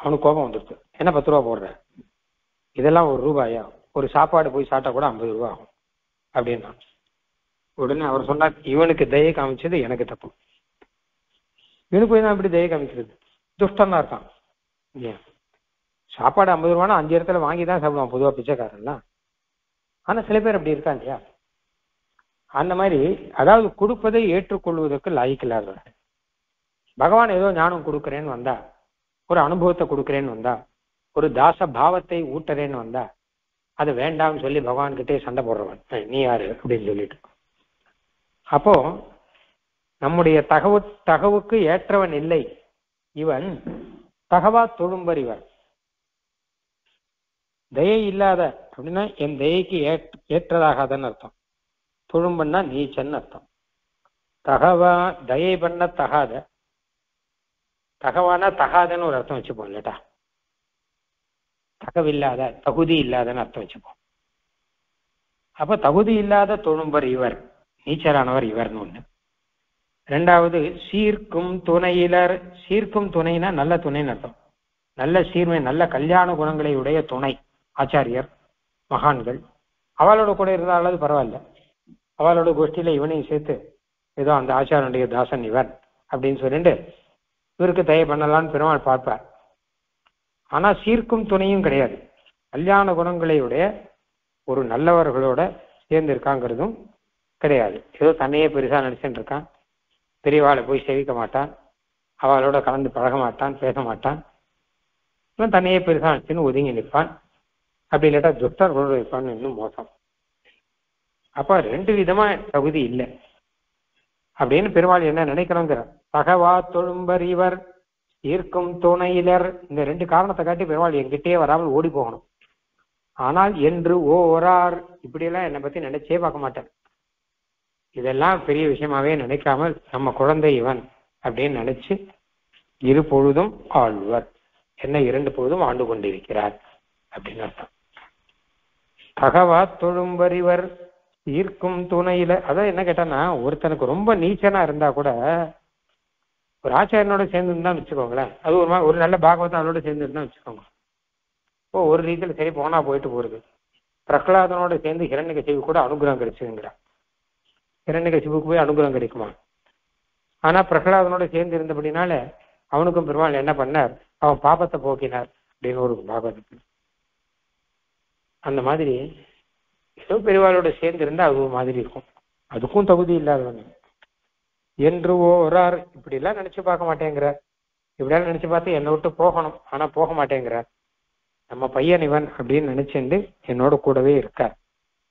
அவனுக்கு கோபம் வந்துருக்கு, என்ன 10 ரூபா போடுற, இதெல்லாம் 1 ரூபாயா, ஒரு சாப்பாடு போய் சாப்பிட்டா கூட 50 ரூபா ஆகும் அப்படின்னா. உடனே அவர் சொன்னார், இவனுக்கு தயை காமிச்சது எனக்கு தப்பு, இவனுக்கு போய் தான் இப்படி தயை காமிக்கிறது, துஷ்டம் தான் இருக்கான். ஏன் சாப்பாடு 50 ரூபானா 5 இடத்துல வாங்கி தான் சாப்பிடுவான் பொதுவாக பிச்சைக்காரன்லாம். ஆனா சில பேர் அப்படி இருக்கான் இல்லையா? அந்த மாதிரி அதாவது கொடுப்பதை ஏற்றுக்கொள்வதற்கு லாய்க்கில்லாதவர்கள். பகவான் ஏதோ ஞானம் கொடுக்குறேன்னு வந்தா, ஒரு அனுபவத்தை கொடுக்குறேன்னு வந்தா, ஒரு தாச பாவத்தை ஊட்டுறேன்னு வந்தா அது வேண்டாம்னு சொல்லி பகவான் கிட்டே சண்டை போடுறவன் நீ யாரு அப்படின்னு சொல்லிட்டு. அப்போ நம்முடைய தகவுக்கு ஏற்றவன் இல்லை இவன், தகவா தொழும்பர் இவன். தயை இல்லாத அப்படின்னா என் தயைக்கு ஏற்றதாகாதன்னு அர்த்தம். தொழும்பன்னா நீச்சன்னு அர்த்தம். தகவா தயை பண்ண தகாத, தகவானா தகாதன்னு ஒரு அர்த்தம் வச்சுப்போம் இல்லட்டா. தகவில்லாத தகுதி இல்லாதன்னு அர்த்தம் வச்சுப்போம். அப்ப தகுதி இல்லாத தொழும்பர் இவர், நீச்சரானவர் இவர்னு ஒண்ணு. 2வது சீர்க்கும் துணையிலர். சீர்க்கும் துணைனா நல்ல துணைன்னு அர்த்தம். நல்ல சீர்மை, நல்ல கல்யாண குணங்களை உடைய துணை ஆச்சாரியர். மகான்கள். அவளோட கூட இருந்தாலும் பரவாயில்ல, அவளோட கோஷ்டியில இவனையும் சேர்த்து ஏதோ அந்த ஆச்சாரனுடைய தாசன் இவன் அப்படின்னு சொல்லிட்டு இவருக்கு தயை பண்ணலான்னு பெருமாள் பார்ப்பார். ஆனா சீர்க்கும் துணையும் கிடையாது. கல்யாண குணங்களையுடைய ஒரு நல்லவர்களோட சேர்ந்து இருக்காங்கிறதும் கிடையாது. ஏதோ தன்னையே பெருசா நினைச்சுட்டு இருக்கான், பெரியவாளை போய் சேவிக்க மாட்டான், அவளோட கலந்து பழக மாட்டான், பேச மாட்டான், இவன் தன்னையே பெருசா நினைச்சுன்னு ஒதுங்கி நிற்பான். அப்படி இல்லாட்டா துஷ்டர்களோடு இருப்பான்னு இன்னும் மோசம். அப்ப ரெண்டு விதமா தகுதி இல்லை அப்படின்னு பெருமாள் என்ன நினைக்கணுங்கிற தகவா தொழும்பர் இவர் ஈர்க்கும் துணையிலர், இந்த ரெண்டு காரணத்தை காட்டி பெருமாள் என்கிட்டயே வராமல் ஓடி போகணும். ஆனால் என்று ஓரார் இப்படியெல்லாம் என்னை பத்தி நினைச்சே பார்க்க மாட்டேன். இதெல்லாம் பெரிய விஷயமாவே நினைக்காமல் நம்ம குழந்தை இவன் அப்படின்னு நினைச்சு இரு பொழுதும் ஆழ்வர், என்ன 2 பொழுதும் ஆண்டு கொண்டிருக்கிறார் அப்படின்னு அர்த்தம். தகவா தொழும்பர் இவர் ஈர்க்கும் துணையில, அதான் என்ன கேட்டான்னா, ஒருத்தனுக்கு ரொம்ப நீச்சனா இருந்தா கூட ஒரு ஆச்சாரியனோட சேர்ந்து இருந்தா வச்சுக்கோங்களேன், அது ஒரு நல்ல பாகவதாலோட சேர்ந்து இருந்தா வச்சுக்கோங்க, இப்போ ஒரு ரீதியில சரி போனா போயிட்டு போறது. பிரகலாதனோட சேர்ந்து ஹிரண்யகசிபு கூட அனுகிரகம் கிடைச்சுங்கிறான். ஹிரண்யகசிபுக்கு போய் அனுகிரகம் கிடைக்குமா? ஆனா பிரகலாதனோட சேர்ந்து இருந்தபடினால அவனுக்கும் பெருமாள் என்ன பண்ணார், அவன் பாபத்தை போக்கினார் அப்படின்னு ஒரு பாகவதத்தில். அந்த மாதிரி ஏதோ பெரியவாளோட சேர்ந்து இருந்தா அது ஒரு மாதிரி இருக்கும். அதுக்கும் தகுதி இல்லாதவங்க என்று ஓரார் இப்படி எல்லாம் நினைச்சு பார்க்க மாட்டேங்கிறார். இப்படியெல்லாம் நினைச்சு பார்த்து என்னை விட்டு போகணும், ஆனா போக மாட்டேங்கிறார். நம்ம பையன் இவன் அப்படின்னு நினைச்சுண்டு என்னோட கூடவே இருக்கார்,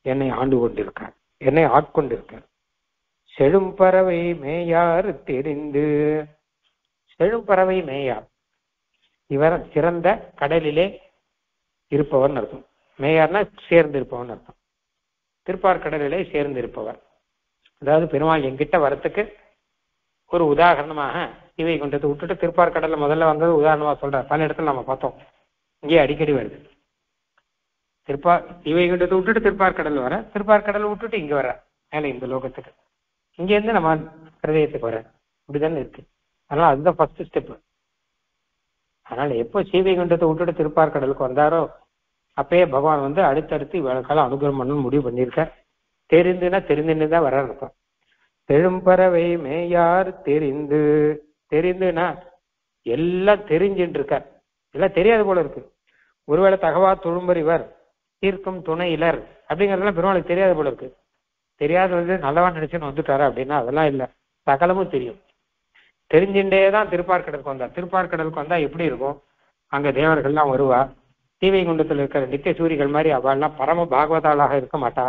என்னை ஆண்டு கொண்டிருக்கார், என்னை ஆட்கொண்டிருக்கார். செழும் பறவை மேயார் தெரிந்து, செழும் பறவை மேயார், இவர் சிறந்த கடலிலே இருப்பவர் அர்த்தம். மேயார்னா சேர்ந்து இருப்பவன் அர்த்தம். திருப்பார்கடலிலே சேர்ந்து இருப்பவர். அதாவது பெருமாள் என்கிட்ட வரத்துக்கு ஒரு உதாரணமாக இவை கொண்டதை விட்டுட்டு திருப்பார்கடல்ல முதல்ல வந்தது உதாரணமா சொல்ற பல இடத்துல நம்ம பார்த்தோம், இங்கே அடிக்கடி வருது. இவை கொண்டதை விட்டுட்டு திருப்பார்கடல் வர, திருப்பார்கடல் விட்டுட்டு இங்க வர, மேல இந்த லோகத்துக்கு, இங்க இருந்து நம்ம ஹிருதயத்துக்கு வர, இப்படிதானே இருக்கு. அதனால அதுதான் ஃபர்ஸ்ட் ஸ்டெப். அதனால எப்போ சீவை குண்டத்தை விட்டுட்டு திருப்பார்கடலுக்கு வந்தாரோ அப்பயே பகவான் வந்து அடுத்தடுத்து இவ்வளவு காலம் அனுகிரகம் பண்ணணும்னு முடிவு பண்ணியிருக்கார். தெரிந்துன்னா தெரிந்துன்னு தான் வர இருக்கும். தெழும்பறவை மேயார் தெரிந்து, தெரிந்துன்னா எல்லாம் தெரிஞ்சுட்டு இருக்கார், எல்லாம் தெரியாது போல இருக்கு. ஒருவேளை தகவா தொழும்பர் இவர் தீர்க்கும் துணையிலர் அப்படிங்கிறதெல்லாம் பெருமாளுக்கு தெரியாது போல இருக்கு. தெரியாது வந்து நல்லவா நினைச்சுன்னு வந்துட்டாரா அப்படின்னா அதெல்லாம் இல்லை, சகலமும் தெரியும். தெரிஞ்சுட்டே தான் திருப்பார்கடலுக்கு வந்தார். திருப்பார்கடலுக்கு வந்தா எப்படி இருக்கும், அங்க தேவர்கள்லாம் வருவா, தீவை குண்டத்தில் இருக்கிற நித்திய சூரிகள் மாதிரி அவள்லாம் பரம பாகவதாளாக இருக்க மாட்டா,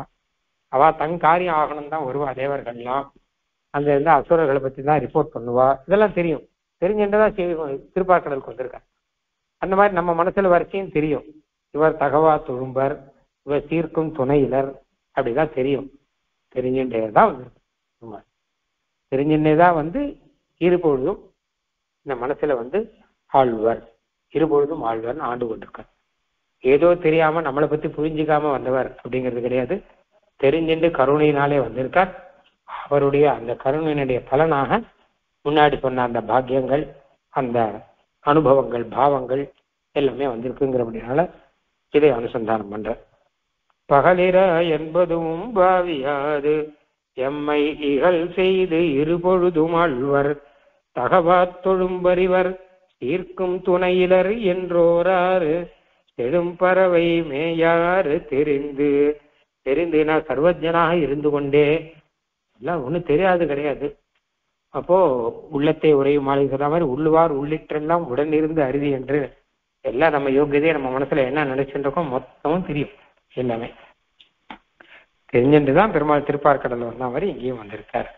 அவ தன் காரியம் ஆகணும் தான் வருவா. தேவர்கள்லாம் அந்த இருந்து அசுரர்களை பத்தி தான் ரிப்போர்ட் பண்ணுவா, இதெல்லாம் தெரியும். தெரிஞ்சுட்டுதான் திருப்பார்கடலுக்கு வந்திருக்கார். அந்த மாதிரி நம்ம மனசுல வரிசையும் தெரியும், இவர் தகவா தொழும்பர், இவர் தீர்க்கும் துணையிலர், அப்படிதான் தெரியும். தெரிஞ்சுட்டே தான் வந்திருக்கு. தெரிஞ்சுட்டே தான் வந்து இருபொழுதும் இந்த மனசுல வந்து ஆழ்வர், இருபொழுதும் ஆழ்வர்னு ஆண்டு கொண்டிருக்கார். ஏதோ தெரியாம நம்மளை பத்தி புரிஞ்சுக்காம வந்தவர் அப்படிங்கிறது கிடையாது, தெரிஞ்சுட்டு கருணையினாலே வந்திருக்கார். அவருடைய அந்த கருணையினுடைய பலனாக முன்னாடி சொன்ன அந்த பாக்கியங்கள், அந்த அனுபவங்கள், பாவங்கள் எல்லாமே வந்திருக்குங்கிறபடினால இதை அனுசந்தானம் பண்ற. பகலிர என்பதும் பாவியாது எம்மை இகழ் செய்து இருபொழுதும் ஆழ்வர் தகவா தொழும்பறிவர் ஈர்க்கும் துணையிலர் என்றோராறு செழும் பறவை மேயாறு தெரிந்து. தெரிந்துனா சர்வஜனாக இருந்து கொண்டே, எல்லாம் ஒன்றும் தெரியாது கிடையாது. அப்போ உள்ளத்தை உரையும் மாலை சொல்ற மாதிரி உள்ளுவார் உள்ளிட்டெல்லாம் உடன் இருந்து அருதி என்று எல்லாம் நம்ம யோகியதையே நம்ம மனசுல என்ன நினைச்சுருக்கோம் மொத்தமும் தெரியும். எல்லாமே தெரிஞ்சுட்டுதான் பெருமாள் திருப்பார்கடல் வந்தா மாதிரி இங்கேயும் வந்திருக்கார்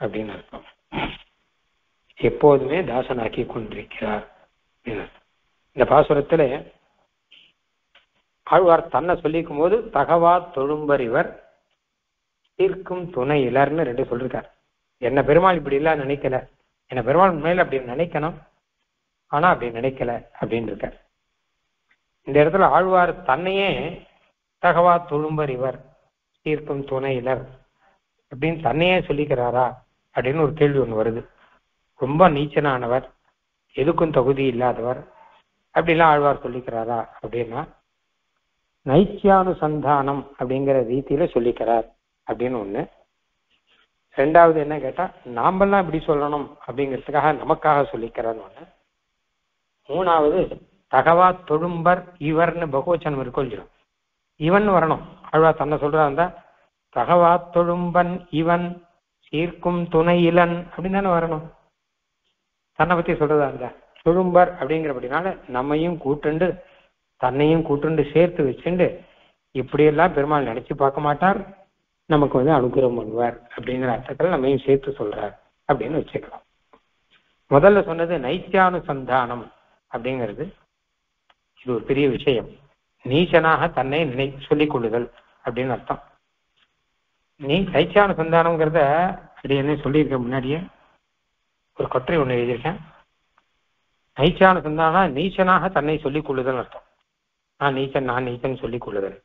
அப்படின்னு அர்த்தம். எப்போதுமே தாசனாக்கி கொண்டிருக்கிறார். இந்த பாசுரத்துல ஆழ்வார் தன்னை சொல்லிக்கும் போது தகவா தொழும்பர் இவர் தீர்க்கும் துணை இலர்னு 2 சொல்லிருக்கார். என்ன பெருமாள் இப்படி எல்லாம் நினைக்கல, என்ன பெருமாள் உண்மையில அப்படி நினைக்கணும், ஆனா அப்படி நினைக்கல அப்படின்னு இருக்கார். இந்த இடத்துல ஆழ்வார் தன்னையே தகவா தொழும்பர் இவர் தீர்க்கும் துணை இலர் அப்படின்னு தன்னையே சொல்லிக்கிறாரா அப்படின்னு ஒரு கேள்வி ஒண்ணு வருது. ரொம்ப நீச்சனானவர், எதுக்கும் தகுதி இல்லாதவர் அப்படிலாம் ஆழ்வார் சொல்லிக்கிறாரா அப்படின்னா நைச்சியானுசந்தானம் அப்படிங்கிற ரீதியில சொல்லிக்கிறார் அப்படின்னு ஒண்ணு. ரெண்டாவது என்ன கேட்டா, நாமெல்லாம் இப்படி சொல்லணும் அப்படிங்கிறதுக்காக நமக்காக சொல்லிக்கிறான்னு ஒண்ணு. மூணாவது தகவா தொழும்பர் இவர்னு பகவச்சனம் இருக்கும் இல்லையோ, இவன் வரணும். ஆழ்வார் தன்னை சொல்றா இருந்தா தகவா தொழும்பன் இவன் சீர்க்கும் துணை இளன் அப்படின்னு தானே வரணும். தன்னை பத்தி சொல்றதா இருந்தா தொழும்பர் அப்படிங்கிறபடினால நம்மையும் கூட்டுண்டு தன்னையும் கூட்டுண்டு சேர்த்து வச்சுண்டு இப்படியெல்லாம் பெருமாள் நினைச்சு பார்க்க மாட்டார், நமக்கு அனுகிரகம் பண்ணுவார் அப்படிங்கிற அர்த்தத்தில் நம்மையும் சேர்த்து சொல்றார் அப்படின்னு வச்சுக்கலாம். முதல்ல சொன்னது நைத்தியானுசந்தானம் அப்படிங்கிறது இது ஒரு பெரிய விஷயம். நீச்சனாக தன்னை சொல்லிக் கொள்ளுதல் அப்படின்னு அர்த்தம். நீ நைத்தியானுசந்தானம்ங்கிறத அப்படி என்ன சொல்லியிருக்க முன்னாடியே ஒரு கட்டுரை ஒண்ணு எழுதியிருக்கேன். நைத்தியானுசந்தானா நீச்சனாக தன்னை சொல்லிக் கொள்ளுதல் அர்த்தம். நான் நீச்சன் சொல்லிக் கொள்ளுதல்.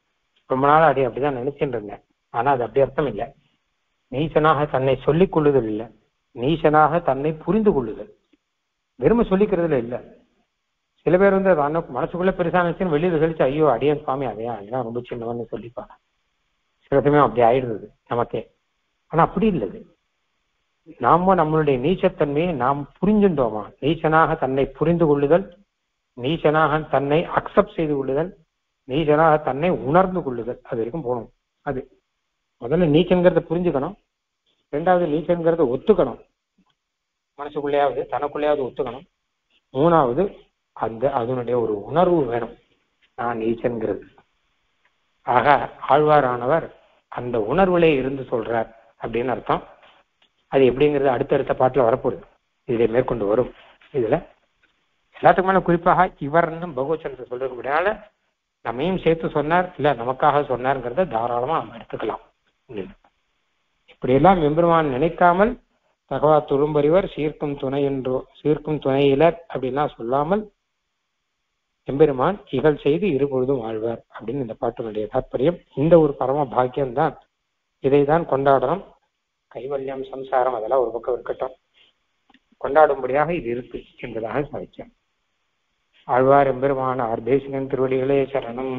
ரொம்ப நாள் அப்படிதான் நினைச்சுட்டு இருந்தேன். ஆனா அது அப்படி அர்த்தம் இல்லை. நீச்சனாக தன்னை சொல்லிக் கொள்ளுதல் இல்லை, நீச்சனாக தன்னை புரிந்து கொள்ளுதல். வெறுமை சொல்லிக்கிறதுல இல்லை. சில பேர் மனசுக்குள்ள பெருசா நினைச்சுன்னு வெளியில கழிச்சு ஐயோ அடியன் சுவாமி அதையா ரொம்ப சின்னவன்னு சொல்லிப்பாங்க. சில சமயம் அப்படி ஆயிடுறது நமக்கே. ஆனா அப்படி இல்லது. நாம நம்மளுடைய நீச்சத்தன்மையை நாம் புரிஞ்சுட்டோமா, நீச்சனாக தன்னை புரிந்து கொள்ளுதல், நீச்சனாக தன்னை அக்செப்ட் செய்து கொள்ளுதல், நீச்சனாக தன்னை உணர்ந்து கொள்ளுதல், அது வரைக்கும் போகணும். அது முதல்ல நீச்சன்கிறத புரிஞ்சுக்கணும். ரெண்டாவது நீச்சன்கிறத ஒத்துக்கணும், மனசுக்குள்ளேயாவது தனக்குள்ளேயாவது ஒத்துக்கணும். மூணாவது அதனுடைய ஒரு உணர்வு வேணும், நான் நீச்சன்கிறது. ஆக ஆழ்வாரானவர் அந்த உணர்வுலே இருந்து சொல்றார் அப்படின்னு அர்த்தம். அது எப்படிங்கிறது அடுத்தடுத்த பாட்டுல வரப்போகுது, இதை மேற்கொண்டு வரும். இதுல எல்லாத்துக்கு மேல குறிப்பாக இவர்னு பகவச்சந்திர சொல்றதுனால நம்மையும் சேர்த்து சொன்னார், இல்ல நமக்காக சொன்னார்ங்கிறத தாராளமா நம்ம எடுத்துக்கலாம். இப்படியெல்லாம் எம்பெருமான் நினைக்காமல் தகவா துரும்பறிவர் சீர்க்கும் துணை என்றோ சீர்க்கும் துணையிலர் அப்படின்லாம் சொல்லாமல் எம்பெருமான் இகழ் செய்து இருபொழுதும் வாழ்வார் அப்படின்னு இந்த பாட்டினுடைய தாற்பயம். இந்த ஒரு பரம பாக்கியம்தான், இதைதான் கொண்டாடணும். கைவல்யம் சம்சாரம் அதெல்லாம் ஒரு பக்கம் இருக்கட்டும், கொண்டாடும்படியாக இது இருக்கு என்பதாக சாதிச்சேன். ஆழ்வார் எம்பெருமான ஆர்தேசிகன் திருவடிகளே சரணம்.